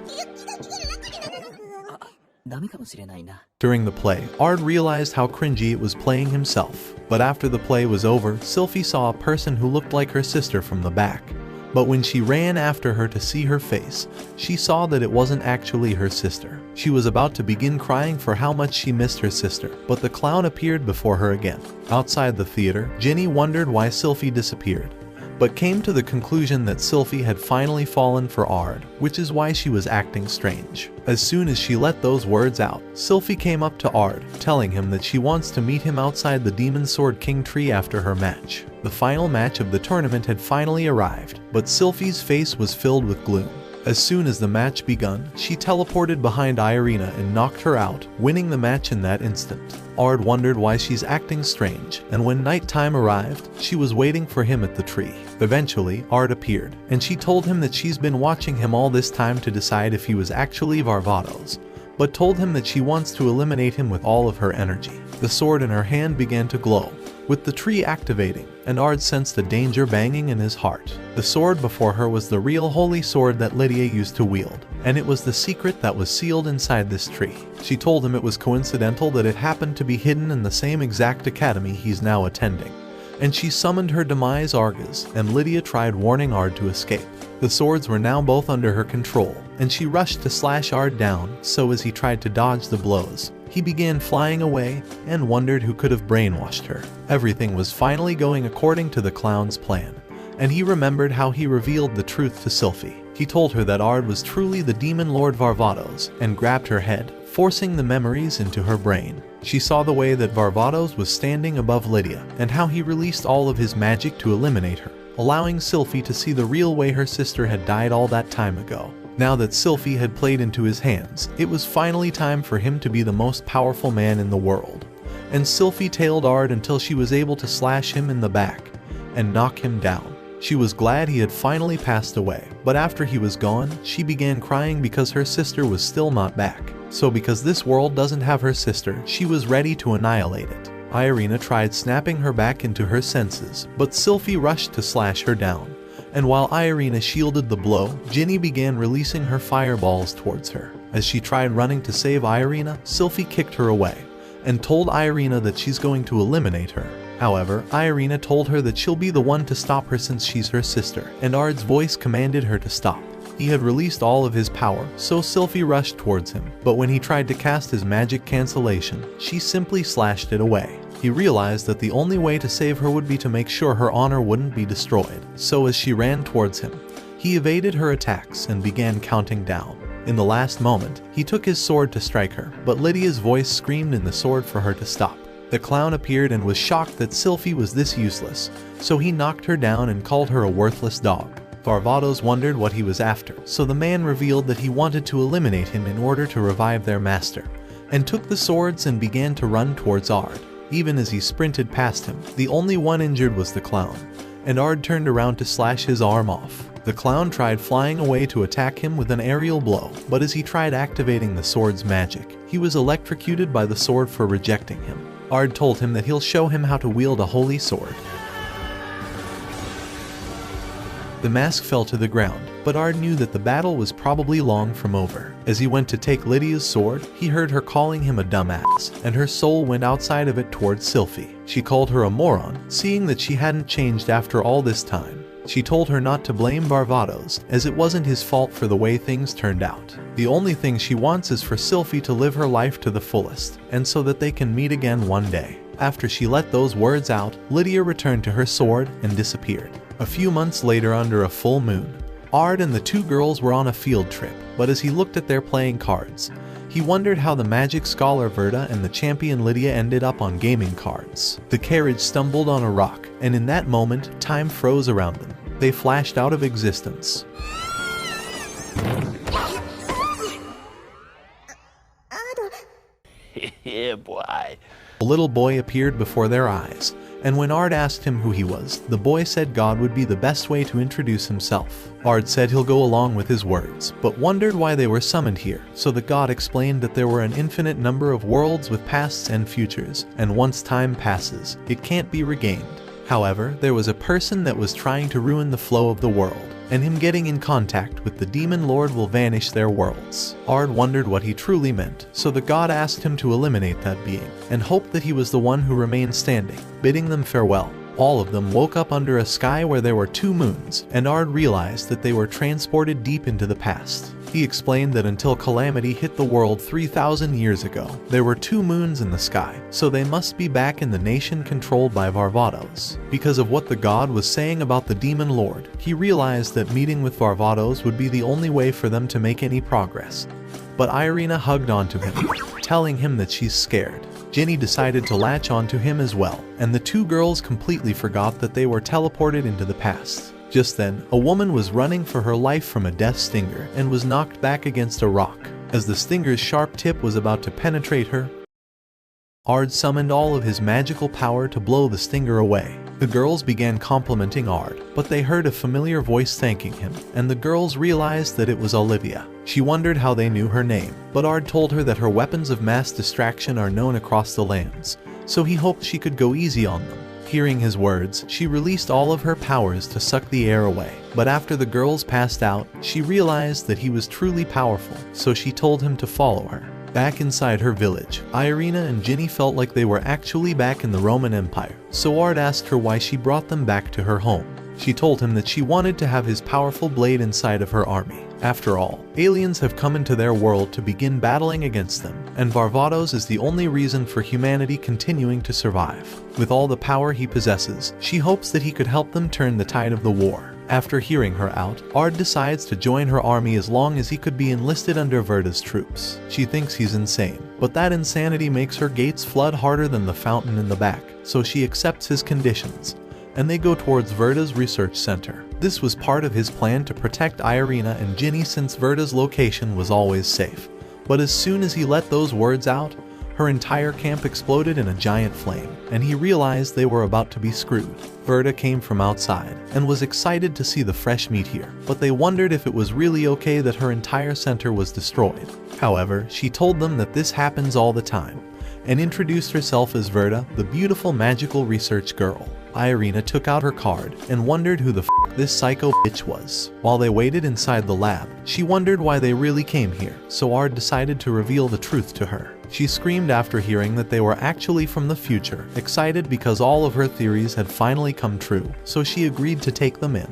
During the play, Ard realized how cringy it was playing himself, but after the play was over, Sylphie saw a person who looked like her sister from the back. But when she ran after her to see her face, she saw that it wasn't actually her sister. She was about to begin crying for how much she missed her sister, but the clown appeared before her again. Outside the theater, Ginny wondered why Sylphie disappeared, but came to the conclusion that Sylphie had finally fallen for Ard, which is why she was acting strange. As soon as she let those words out, Sylphie came up to Ard, telling him that she wants to meet him outside the Demon Sword King tree after her match. The final match of the tournament had finally arrived, but Sylphie's face was filled with gloom. As soon as the match begun, she teleported behind Irina and knocked her out, winning the match in that instant. Ard wondered why she's acting strange, and when nighttime arrived, she was waiting for him at the tree. Eventually, Ard appeared, and she told him that she's been watching him all this time to decide if he was actually Varvatos, but told him that she wants to eliminate him with all of her energy. The sword in her hand began to glow, with the tree activating, and Ard sensed a danger banging in his heart. The sword before her was the real holy sword that Lydia used to wield, and it was the secret that was sealed inside this tree. She told him it was coincidental that it happened to be hidden in the same exact academy he's now attending, and she summoned her demise Argus, and Lydia tried warning Ard to escape. The swords were now both under her control, and she rushed to slash Ard down, so as he tried to dodge the blows, he began flying away and wondered who could have brainwashed her. Everything was finally going according to the clown's plan, and he remembered how he revealed the truth to Sylphie. He told her that Ard was truly the demon lord Varvatos and grabbed her head, forcing the memories into her brain. She saw the way that Varvatos was standing above Lydia and how he released all of his magic to eliminate her, allowing Sylphie to see the real way her sister had died all that time ago. Now that Sylphie had played into his hands, it was finally time for him to be the most powerful man in the world. And Sylphie tailed Ard until she was able to slash him in the back and knock him down. She was glad he had finally passed away, but after he was gone, she began crying because her sister was still not back. So because this world doesn't have her sister, she was ready to annihilate it. Irina tried snapping her back into her senses, but Sylphie rushed to slash her down. And while Irina shielded the blow, Ginny began releasing her fireballs towards her. As she tried running to save Irina, Sylphie kicked her away, and told Irina that she's going to eliminate her. However, Irina told her that she'll be the one to stop her since she's her sister, and Ard's voice commanded her to stop. He had released all of his power, so Sylphie rushed towards him, but when he tried to cast his magic cancellation, she simply slashed it away. He realized that the only way to save her would be to make sure her honor wouldn't be destroyed, so as she ran towards him, he evaded her attacks and began counting down. In the last moment, he took his sword to strike her, but Lydia's voice screamed in the sword for her to stop. The clown appeared and was shocked that Sylphie was this useless, so he knocked her down and called her a worthless dog. Varvatos wondered what he was after, so the man revealed that he wanted to eliminate him in order to revive their master, and took the swords and began to run towards Ard. Even as he sprinted past him, the only one injured was the clown, and Ard turned around to slash his arm off. The clown tried flying away to attack him with an aerial blow, but as he tried activating the sword's magic, he was electrocuted by the sword for rejecting him. Ard told him that he'll show him how to wield a holy sword. The mask fell to the ground, but Ard knew that the battle was probably long from over. As he went to take Lydia's sword, he heard her calling him a dumbass, and her soul went outside of it towards Sylphie. She called her a moron, seeing that she hadn't changed after all this time. She told her not to blame Varvatos, as it wasn't his fault for the way things turned out. The only thing she wants is for Sylphie to live her life to the fullest, and so that they can meet again one day. After she let those words out, Lydia returned to her sword and disappeared. A few months later, under a full moon, Ard and the two girls were on a field trip. but as he looked at their playing cards, he wondered how the magic scholar Verda and the champion Lydia ended up on gaming cards. The carriage stumbled on a rock, and in that moment, time froze around them. They flashed out of existence. Yeah, boy. A little boy appeared before their eyes, and when Ard asked him who he was, the boy said God would be the best way to introduce himself. Ard said he'll go along with his words, but wondered why they were summoned here, so the god explained that there were an infinite number of worlds with pasts and futures, and once time passes, it can't be regained. However, there was a person that was trying to ruin the flow of the world, and him getting in contact with the demon lord will vanish their worlds. Ard wondered what he truly meant, so the god asked him to eliminate that being, and hoped that he was the one who remained standing, bidding them farewell. All of them woke up under a sky where there were 2 moons, and Ard realized that they were transported deep into the past. He explained that until calamity hit the world 3,000 years ago, there were 2 moons in the sky, so they must be back in the nation controlled by Varvatos. Because of what the god was saying about the demon lord, he realized that meeting with Varvatos would be the only way for them to make any progress. But Irina hugged onto him, telling him that she's scared. Ginny decided to latch onto him as well, and the 2 girls completely forgot that they were teleported into the past. Just then, a woman was running for her life from a death stinger and was knocked back against a rock. As the stinger's sharp tip was about to penetrate her, Ard summoned all of his magical power to blow the stinger away. The girls began complimenting Ard, but they heard a familiar voice thanking him, and the girls realized that it was Olivia. She wondered how they knew her name, but Ard told her that her weapons of mass distraction are known across the lands, so he hoped she could go easy on them. Hearing his words, she released all of her powers to suck the air away, but after the girls passed out, she realized that he was truly powerful, so she told him to follow her. Back inside her village, Irina and Ginny felt like they were actually back in the Roman Empire, so Ard asked her why she brought them back to her home. She told him that she wanted to have his powerful blade inside of her army. After all, aliens have come into their world to begin battling against them, and Varvatos is the only reason for humanity continuing to survive. With all the power he possesses, she hopes that he could help them turn the tide of the war. After hearing her out, Ard decides to join her army as long as he could be enlisted under Verda's troops. She thinks he's insane, but that insanity makes her gates flood harder than the fountain in the back, so she accepts his conditions, and they go towards Verda's research center. This was part of his plan to protect Irina and Ginny since Verda's location was always safe. But as soon as he let those words out, her entire camp exploded in a giant flame, and he realized they were about to be screwed. Verda came from outside, and was excited to see the fresh meat here, but they wondered if it was really okay that her entire center was destroyed. However, she told them that this happens all the time, and introduced herself as Verda, the beautiful magical research girl. Irina took out her card and wondered who the f this psycho bitch was. While they waited inside the lab, she wondered why they really came here, so Ard decided to reveal the truth to her. She screamed after hearing that they were actually from the future, excited because all of her theories had finally come true, so she agreed to take them in,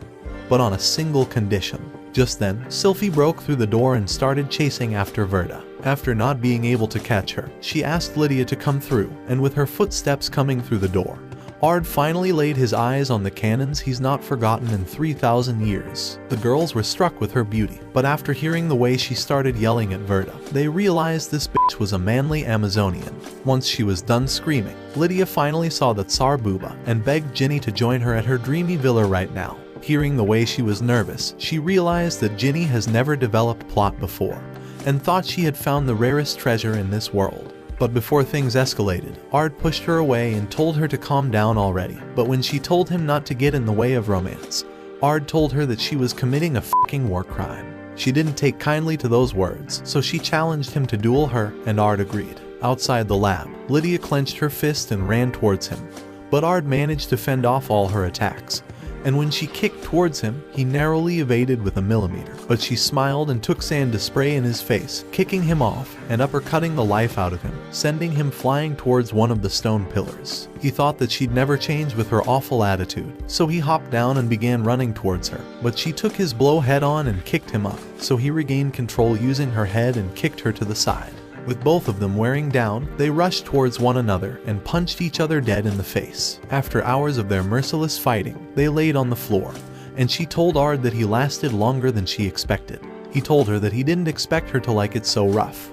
but on a single condition. Just then, Sylphie broke through the door and started chasing after Verda. After not being able to catch her, she asked Lydia to come through, and with her footsteps coming through the door, Ard finally laid his eyes on the cannons he's not forgotten in 3,000 years. The girls were struck with her beauty, but after hearing the way she started yelling at Verda, they realized this bitch was a manly Amazonian. Once she was done screaming, Lydia finally saw the Tsar Booba and begged Ginny to join her at her dreamy villa right now. Hearing the way she was nervous, she realized that Ginny has never developed plot before, and thought she had found the rarest treasure in this world. But before things escalated, Ard pushed her away and told her to calm down already. But when she told him not to get in the way of romance, Ard told her that she was committing a fucking war crime. She didn't take kindly to those words, so she challenged him to duel her, and Ard agreed. Outside the lab, Lydia clenched her fist and ran towards him, but Ard managed to fend off all her attacks. And when she kicked towards him, he narrowly evaded with a millimeter. But she smiled and took sand to spray in his face, kicking him off and uppercutting the life out of him, sending him flying towards one of the stone pillars. He thought that she'd never change with her awful attitude, so he hopped down and began running towards her. But she took his blow head on and kicked him up, so he regained control using her head and kicked her to the side. With both of them wearing down, they rushed towards one another and punched each other dead in the face. After hours of their merciless fighting, they laid on the floor, and she told Ard that he lasted longer than she expected. He told her that he didn't expect her to like it so rough.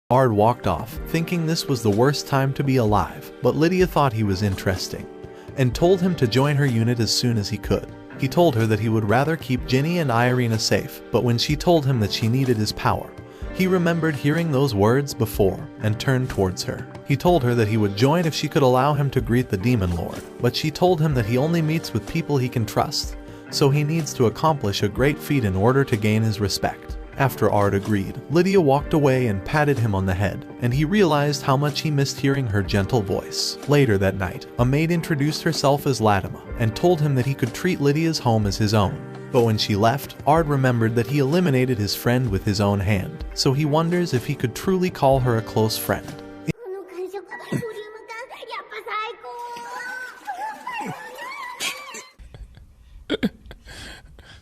Ard walked off, thinking this was the worst time to be alive, but Lydia thought he was interesting, and told him to join her unit as soon as he could. He told her that he would rather keep Ginny and Irina safe, but when she told him that she needed his power, he remembered hearing those words before and turned towards her. He told her that he would join if she could allow him to greet the Demon Lord, but she told him that he only meets with people he can trust, so he needs to accomplish a great feat in order to gain his respect. After Ard agreed, Lydia walked away and patted him on the head, and he realized how much he missed hearing her gentle voice. Later that night, a maid introduced herself as Latima and told him that he could treat Lydia's home as his own. But when she left, Ard remembered that he eliminated his friend with his own hand, so he wonders if he could truly call her a close friend.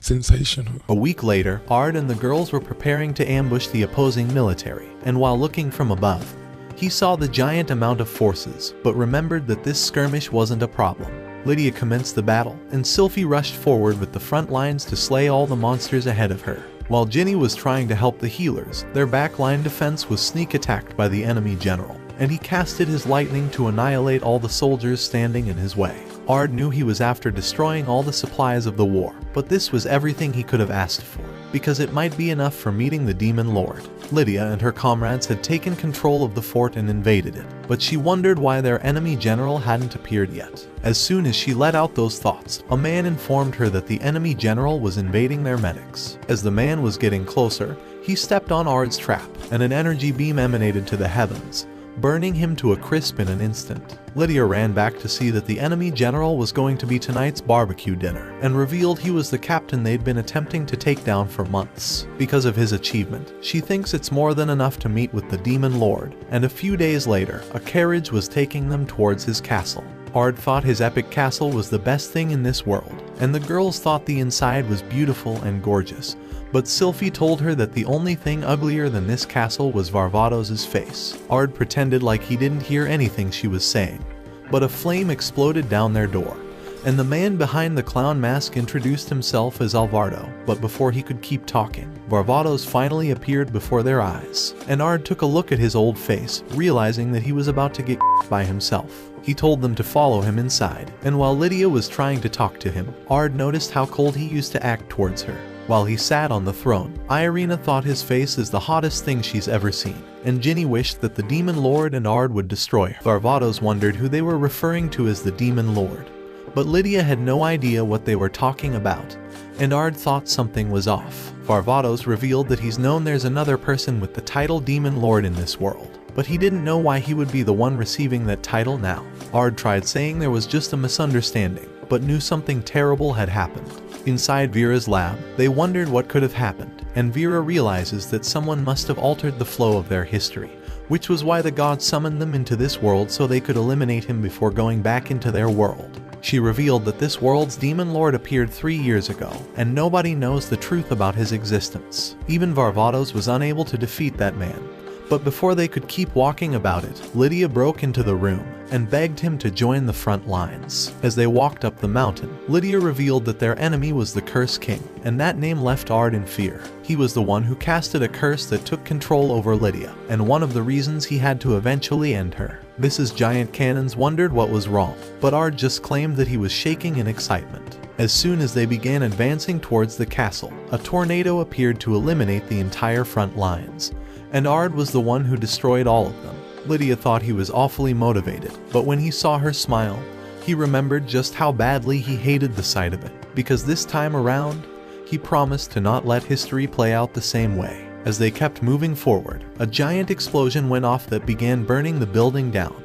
Sensational. A week later, Ard and the girls were preparing to ambush the opposing military, and while looking from above, he saw the giant amount of forces, but remembered that this skirmish wasn't a problem. Lydia commenced the battle, and Sylphie rushed forward with the front lines to slay all the monsters ahead of her. While Ginny was trying to help the healers, their backline defense was sneak attacked by the enemy general, and he casted his lightning to annihilate all the soldiers standing in his way. Ard knew he was after destroying all the supplies of the war, but this was everything he could have asked for, because it might be enough for meeting the Demon Lord. Lydia and her comrades had taken control of the fort and invaded it, but she wondered why their enemy general hadn't appeared yet. As soon as she let out those thoughts, a man informed her that the enemy general was invading their medics. As the man was getting closer, he stepped on Ard's trap, and an energy beam emanated to the heavens, burning him to a crisp in an instant. Lydia ran back to see that the enemy general was going to be tonight's barbecue dinner, and revealed he was the captain they'd been attempting to take down for months. Because of his achievement, she thinks it's more than enough to meet with the Demon Lord, and a few days later, a carriage was taking them towards his castle. Ard thought his epic castle was the best thing in this world, and the girls thought the inside was beautiful and gorgeous, but Sylphie told her that the only thing uglier than this castle was Varvatos' face. Ard pretended like he didn't hear anything she was saying, but a flame exploded down their door, and the man behind the clown mask introduced himself as Alvardo, but before he could keep talking, Varvatos finally appeared before their eyes, and Ard took a look at his old face, realizing that he was about to get by himself. He told them to follow him inside, and while Lydia was trying to talk to him, Ard noticed how cold he used to act towards her. While he sat on the throne, Irina thought his face is the hottest thing she's ever seen, and Ginny wished that the Demon Lord and Ard would destroy her. Varvatos wondered who they were referring to as the Demon Lord, but Lydia had no idea what they were talking about, and Ard thought something was off. Varvatos revealed that he's known there's another person with the title Demon Lord in this world, but he didn't know why he would be the one receiving that title now. Ard tried saying there was just a misunderstanding, but knew something terrible had happened. Inside Vera's lab, they wondered what could have happened, and Vera realizes that someone must have altered the flow of their history, which was why the gods summoned them into this world so they could eliminate him before going back into their world. She revealed that this world's Demon Lord appeared 3 years ago, and nobody knows the truth about his existence. Even Varvatos was unable to defeat that man. But before they could keep walking about it, Lydia broke into the room and begged him to join the front lines. As they walked up the mountain, Lydia revealed that their enemy was the Curse King, and that name left Ard in fear. He was the one who casted a curse that took control over Lydia, and one of the reasons he had to eventually end her. Mrs. Giant Cannons wondered what was wrong, but Ard just claimed that he was shaking in excitement. As soon as they began advancing towards the castle, a tornado appeared to eliminate the entire front lines, and Ard was the one who destroyed all of them. Lydia thought he was awfully motivated, but when he saw her smile, he remembered just how badly he hated the sight of it, because this time around, he promised to not let history play out the same way. As they kept moving forward, a giant explosion went off that began burning the building down,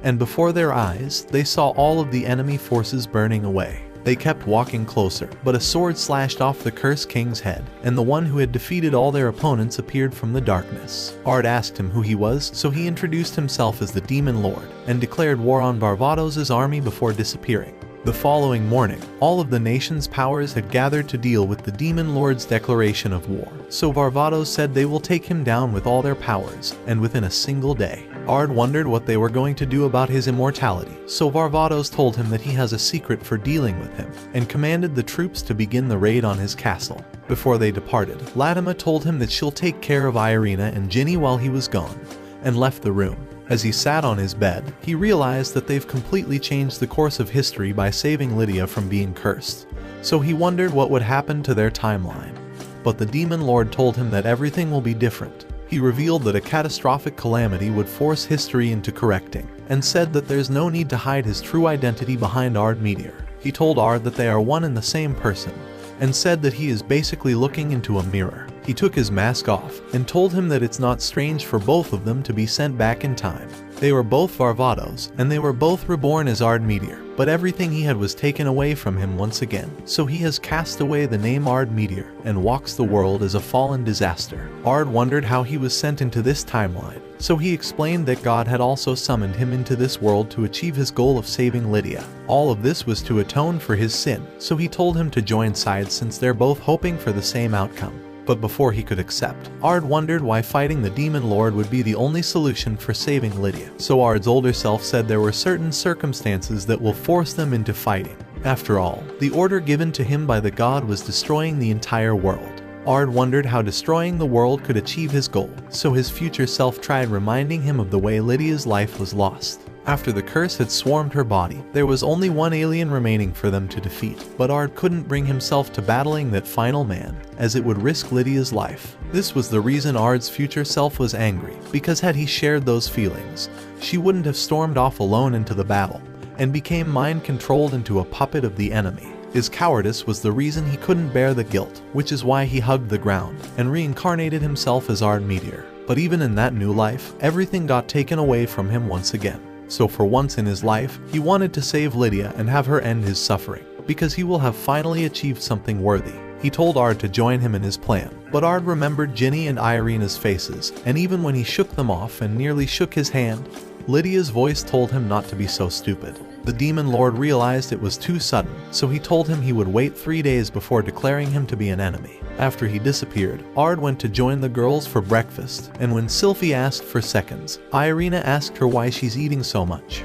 and before their eyes, they saw all of the enemy forces burning away. They kept walking closer, but a sword slashed off the Curse King's head, and the one who had defeated all their opponents appeared from the darkness. Ard asked him who he was, so he introduced himself as the Demon Lord, and declared war on Varvatos' army before disappearing. The following morning, all of the nation's powers had gathered to deal with the Demon Lord's declaration of war, so Varvatos said they will take him down with all their powers, and within a single day. Ard wondered what they were going to do about his immortality, so Varvatos told him that he has a secret for dealing with him, and commanded the troops to begin the raid on his castle. Before they departed, Latima told him that she'll take care of Irina and Ginny while he was gone, and left the room. As he sat on his bed, he realized that they've completely changed the course of history by saving Lydia from being cursed, so he wondered what would happen to their timeline. But the Demon Lord told him that everything will be different. He revealed that a catastrophic calamity would force history into correcting, and said that there's no need to hide his true identity behind Ard Meteor. He told Ard that they are one and the same person, and said that he is basically looking into a mirror. He took his mask off, and told him that it's not strange for both of them to be sent back in time. They were both Varvatos, and they were both reborn as Ard Meteor, but everything he had was taken away from him once again, so he has cast away the name Ard Meteor, and walks the world as a fallen disaster. Ard wondered how he was sent into this timeline, so he explained that God had also summoned him into this world to achieve his goal of saving Lydia. All of this was to atone for his sin, so he told him to join sides since they're both hoping for the same outcome. But before he could accept, Ard wondered why fighting the Demon Lord would be the only solution for saving Lydia. So Ard's older self said there were certain circumstances that will force them into fighting. After all, the order given to him by the god was destroying the entire world. Ard wondered how destroying the world could achieve his goal, so his future self tried reminding him of the way Lydia's life was lost. After the curse had swarmed her body, there was only one alien remaining for them to defeat, but Ard couldn't bring himself to battling that final man, as it would risk Lydia's life. This was the reason Ard's future self was angry, because had he shared those feelings, she wouldn't have stormed off alone into the battle, and became mind-controlled into a puppet of the enemy. His cowardice was the reason he couldn't bear the guilt, which is why he hugged the ground, and reincarnated himself as Ard Meteor. But even in that new life, everything got taken away from him once again. So for once in his life, he wanted to save Lydia and have her end his suffering, because he will have finally achieved something worthy. He told Ard to join him in his plan, but Ard remembered Ginny and Irina's faces, and even when he shook them off and nearly shook his hand, Lydia's voice told him not to be so stupid. The Demon Lord realized it was too sudden, so he told him he would wait 3 days before declaring him to be an enemy. After he disappeared, Ard went to join the girls for breakfast, and when Sylphie asked for seconds, Irina asked her why she's eating so much.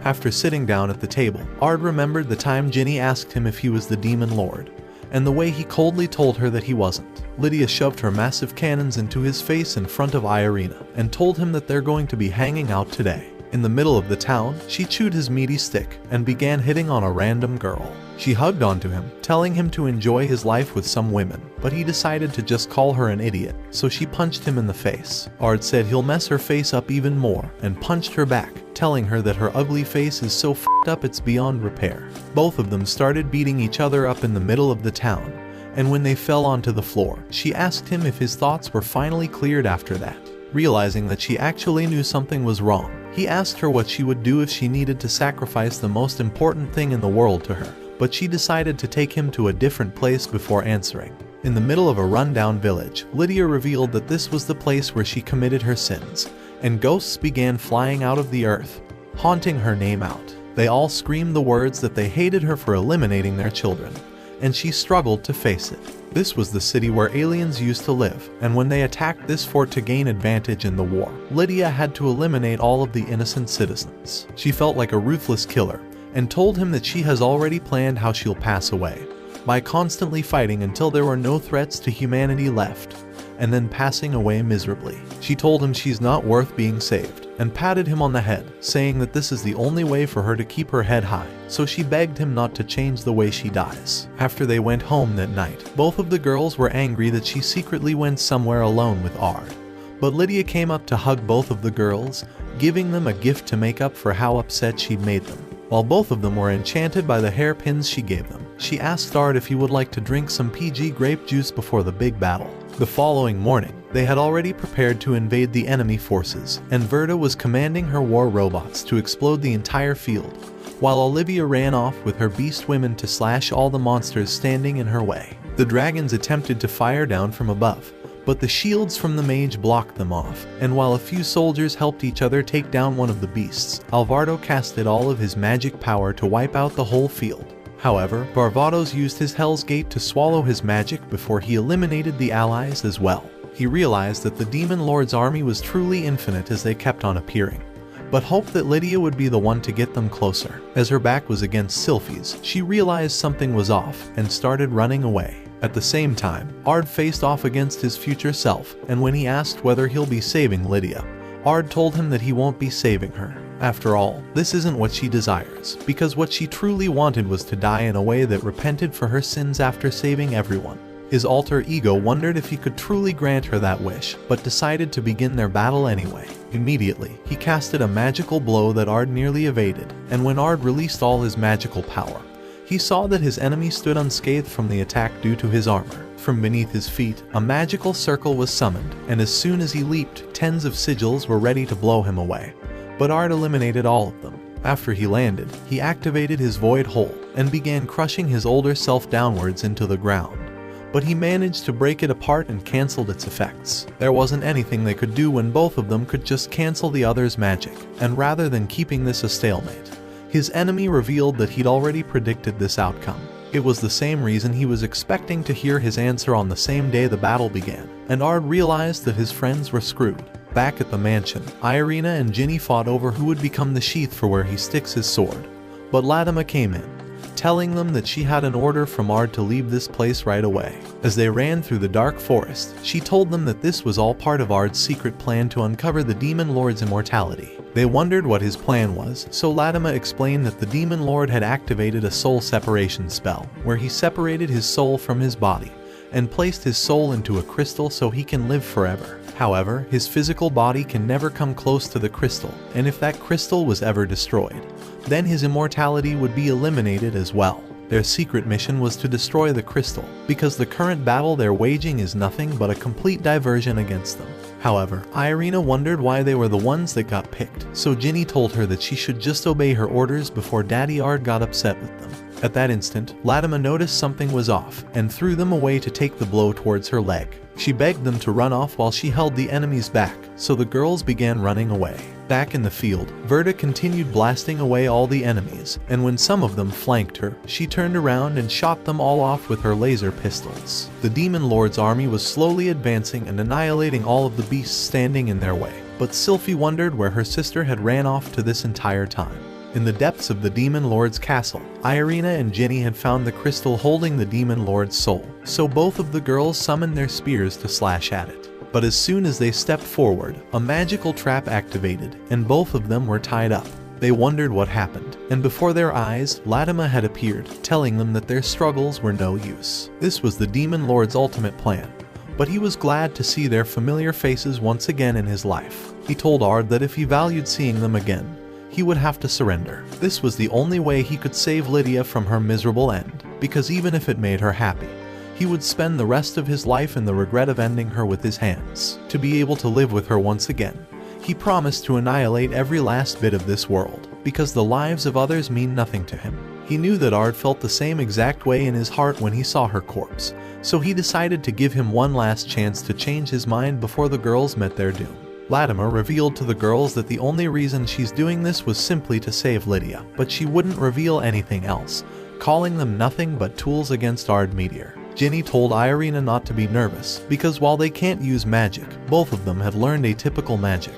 After sitting down at the table, Ard remembered the time Ginny asked him if he was the Demon Lord, and the way he coldly told her that he wasn't. Lydia shoved her massive cannons into his face in front of Irina, and told him that they're going to be hanging out today. In the middle of the town, she chewed his meaty stick, and began hitting on a random girl. She hugged onto him, telling him to enjoy his life with some women, but he decided to just call her an idiot, so she punched him in the face. Ard said he'll mess her face up even more, and punched her back, telling her that her ugly face is so f***ed up it's beyond repair. Both of them started beating each other up in the middle of the town, and when they fell onto the floor, she asked him if his thoughts were finally cleared after that. Realizing that she actually knew something was wrong, he asked her what she would do if she needed to sacrifice the most important thing in the world to her, but she decided to take him to a different place before answering. In the middle of a rundown village, Lydia revealed that this was the place where she committed her sins, and ghosts began flying out of the earth, haunting her name out. They all screamed the words that they hated her for eliminating their children, and she struggled to face it. This was the city where aliens used to live, and when they attacked this fort to gain advantage in the war, Lydia had to eliminate all of the innocent citizens. She felt like a ruthless killer, and told him that she has already planned how she'll pass away, by constantly fighting until there were no threats to humanity left, and then passing away miserably. She told him she's not worth being saved, and patted him on the head, saying that this is the only way for her to keep her head high, so she begged him not to change the way she dies. After they went home that night, both of the girls were angry that she secretly went somewhere alone with Ard. But Lydia came up to hug both of the girls, giving them a gift to make up for how upset she'd made them. While both of them were enchanted by the hairpins she gave them, she asked Ard if he would like to drink some PG grape juice before the big battle. The following morning, they had already prepared to invade the enemy forces, and Verda was commanding her war robots to explode the entire field, while Olivia ran off with her beast women to slash all the monsters standing in her way. The dragons attempted to fire down from above, but the shields from the mage blocked them off, and while a few soldiers helped each other take down one of the beasts, Alvardo casted all of his magic power to wipe out the whole field. However, Barbados used his Hell's Gate to swallow his magic before he eliminated the allies as well. He realized that the Demon Lord's army was truly infinite as they kept on appearing, but hoped that Lydia would be the one to get them closer. As her back was against Sylphie's, she realized something was off and started running away. At the same time, Ard faced off against his future self, and when he asked whether he'll be saving Lydia, Ard told him that he won't be saving her. After all, this isn't what she desires, because what she truly wanted was to die in a way that repented for her sins after saving everyone. His alter ego wondered if he could truly grant her that wish, but decided to begin their battle anyway. Immediately, he casted a magical blow that Ard nearly evaded, and when Ard released all his magical power, he saw that his enemy stood unscathed from the attack due to his armor. From beneath his feet, a magical circle was summoned, and as soon as he leaped, tens of sigils were ready to blow him away. But Ard eliminated all of them. After he landed, he activated his void hold and began crushing his older self downwards into the ground. But he managed to break it apart and cancelled its effects. There wasn't anything they could do when both of them could just cancel the other's magic, and rather than keeping this a stalemate, his enemy revealed that he'd already predicted this outcome. It was the same reason he was expecting to hear his answer on the same day the battle began, and Ard realized that his friends were screwed. Back at the mansion, Irina and Ginny fought over who would become the sheath for where he sticks his sword, but Latima came in, telling them that she had an order from Ard to leave this place right away. As they ran through the dark forest, she told them that this was all part of Ard's secret plan to uncover the Demon Lord's immortality. They wondered what his plan was, so Latima explained that the Demon Lord had activated a soul separation spell, where he separated his soul from his body, and placed his soul into a crystal so he can live forever. However, his physical body can never come close to the crystal, and if that crystal was ever destroyed, then his immortality would be eliminated as well. Their secret mission was to destroy the crystal, because the current battle they're waging is nothing but a complete diversion against them. However, Irina wondered why they were the ones that got picked, so Ginny told her that she should just obey her orders before Daddy Ard got upset with them. At that instant, Latima noticed something was off, and threw them away to take the blow towards her leg. She begged them to run off while she held the enemies back, so the girls began running away. Back in the field, Verda continued blasting away all the enemies, and when some of them flanked her, she turned around and shot them all off with her laser pistols. The Demon Lord's army was slowly advancing and annihilating all of the beasts standing in their way, but Sylphie wondered where her sister had ran off to this entire time. In the depths of the Demon Lord's castle, Irina and Ginny had found the crystal holding the Demon Lord's soul, so both of the girls summoned their spears to slash at it. But as soon as they stepped forward, a magical trap activated, and both of them were tied up. They wondered what happened, and before their eyes, Latima had appeared, telling them that their struggles were no use. This was the Demon Lord's ultimate plan, but he was glad to see their familiar faces once again in his life. He told Ard that if he valued seeing them again, he would have to surrender. This was the only way he could save Lydia from her miserable end, because even if it made her happy, he would spend the rest of his life in the regret of ending her with his hands. To be able to live with her once again, he promised to annihilate every last bit of this world, because the lives of others mean nothing to him. He knew that Ard felt the same exact way in his heart when he saw her corpse, so he decided to give him one last chance to change his mind before the girls met their doom. Latima revealed to the girls that the only reason she's doing this was simply to save Lydia, but she wouldn't reveal anything else, calling them nothing but tools against Ard Meteor. Ginny told Irina not to be nervous, because while they can't use magic, both of them had learned atypical magic,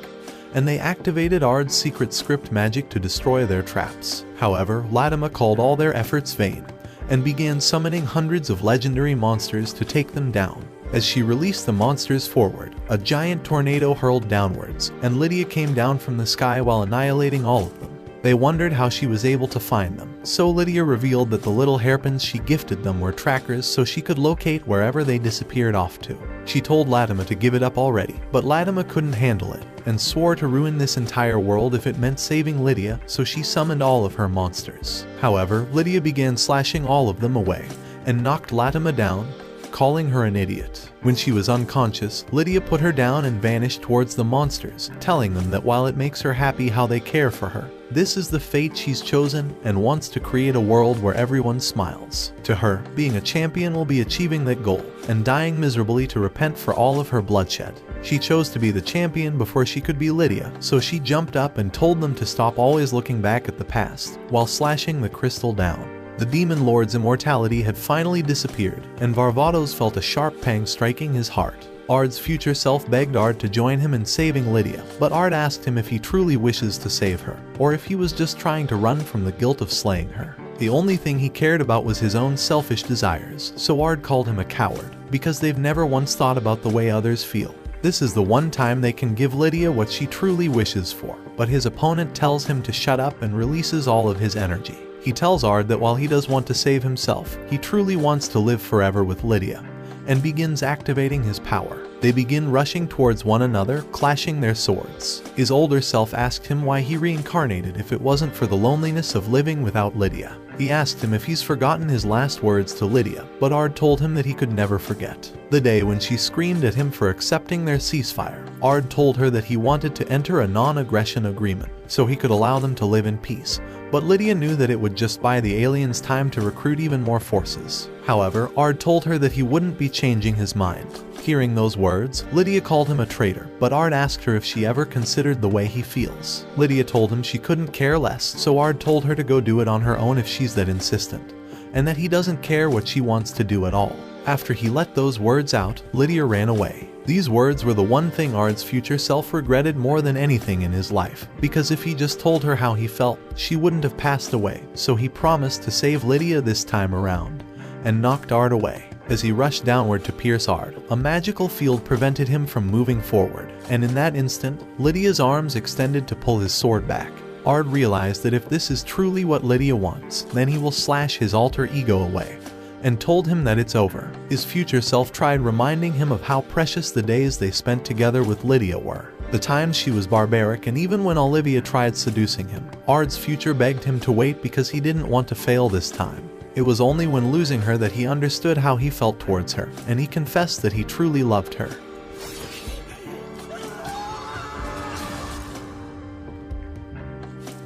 and they activated Ard's secret script magic to destroy their traps. However, Latima called all their efforts vain, and began summoning hundreds of legendary monsters to take them down. As she released the monsters forward, a giant tornado hurled downwards, and Lydia came down from the sky while annihilating all of them. They wondered how she was able to find them, so Lydia revealed that the little hairpins she gifted them were trackers so she could locate wherever they disappeared off to. She told Latima to give it up already, but Latima couldn't handle it, and swore to ruin this entire world if it meant saving Lydia, so she summoned all of her monsters. However, Lydia began slashing all of them away, and knocked Latima down, calling her an idiot. When she was unconscious, Lydia put her down and vanished towards the monsters, telling them that while it makes her happy how they care for her, this is the fate she's chosen and wants to create a world where everyone smiles. To her, being a champion will be achieving that goal, and dying miserably to repent for all of her bloodshed. She chose to be the champion before she could be Lydia, so she jumped up and told them to stop always looking back at the past, while slashing the crystal down. The Demon Lord's immortality had finally disappeared, and Varvatos felt a sharp pang striking his heart. Ard's future self begged Ard to join him in saving Lydia, but Ard asked him if he truly wishes to save her, or if he was just trying to run from the guilt of slaying her. The only thing he cared about was his own selfish desires, so Ard called him a coward, because they've never once thought about the way others feel. This is the one time they can give Lydia what she truly wishes for, but his opponent tells him to shut up and releases all of his energy. He tells Ard that while he does want to save himself, he truly wants to live forever with Lydia, and begins activating his power. They begin rushing towards one another, clashing their swords. His older self asked him why he reincarnated if it wasn't for the loneliness of living without Lydia. He asked him if he's forgotten his last words to Lydia, but Ard told him that he could never forget. The day when she screamed at him for accepting their ceasefire, Ard told her that he wanted to enter a non-aggression agreement, so he could allow them to live in peace. But Lydia knew that it would just buy the aliens time to recruit even more forces. However, Ard told her that he wouldn't be changing his mind. Hearing those words, Lydia called him a traitor, but Ard asked her if she ever considered the way he feels. Lydia told him she couldn't care less, so Ard told her to go do it on her own if she's that insistent, and that he doesn't care what she wants to do at all. After he let those words out, Lydia ran away. These words were the one thing Ard's future self regretted more than anything in his life, because if he just told her how he felt, she wouldn't have passed away, so he promised to save Lydia this time around, and knocked Ard away. As he rushed downward to pierce Ard, a magical field prevented him from moving forward, and in that instant, Lydia's arms extended to pull his sword back. Ard realized that if this is truly what Lydia wants, then he will slash his alter ego away, and told him that it's over. His future self tried reminding him of how precious the days they spent together with Lydia were. The times she was barbaric, and even when Olivia tried seducing him. Ard's future begged him to wait because he didn't want to fail this time. It was only when losing her that he understood how he felt towards her, and he confessed that he truly loved her.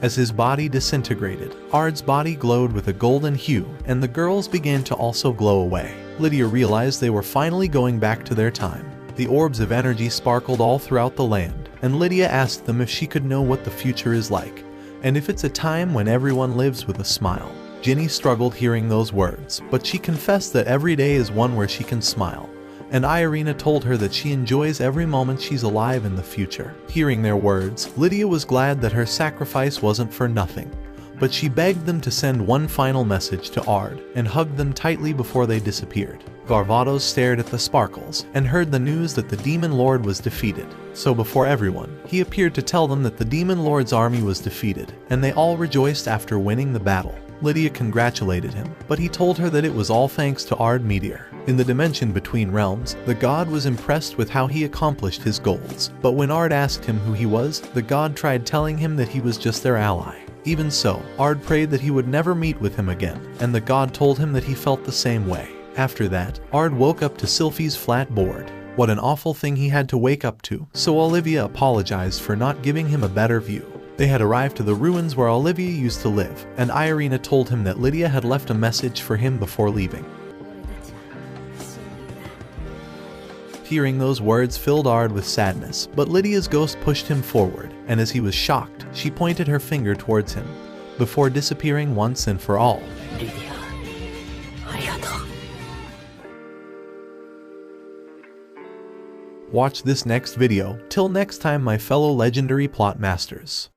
As his body disintegrated, Ard's body glowed with a golden hue, and the girls began to also glow away. Lydia realized they were finally going back to their time. The orbs of energy sparkled all throughout the land, and Lydia asked them if she could know what the future is like, and if it's a time when everyone lives with a smile. Ginny struggled hearing those words, but she confessed that every day is one where she can smile, and Irina told her that she enjoys every moment she's alive in the future. Hearing their words, Lydia was glad that her sacrifice wasn't for nothing, but she begged them to send one final message to Ard and hugged them tightly before they disappeared. Varvatos stared at the sparkles and heard the news that the Demon Lord was defeated. So before everyone, he appeared to tell them that the Demon Lord's army was defeated, and they all rejoiced after winning the battle. Lydia congratulated him, but he told her that it was all thanks to Ard Meteor. In the dimension between realms, the god was impressed with how he accomplished his goals, but when Ard asked him who he was, the god tried telling him that he was just their ally. Even so, Ard prayed that he would never meet with him again, and the god told him that he felt the same way. After that, Ard woke up to Sylphie's flat board. What an awful thing he had to wake up to, so Olivia apologized for not giving him a better view. They had arrived to the ruins where Olivia used to live, and Irina told him that Lydia had left a message for him before leaving. Hearing those words filled Ard with sadness, but Lydia's ghost pushed him forward, and as he was shocked, she pointed her finger towards him, before disappearing once and for all. Watch this next video. Till next time, my fellow legendary plot masters.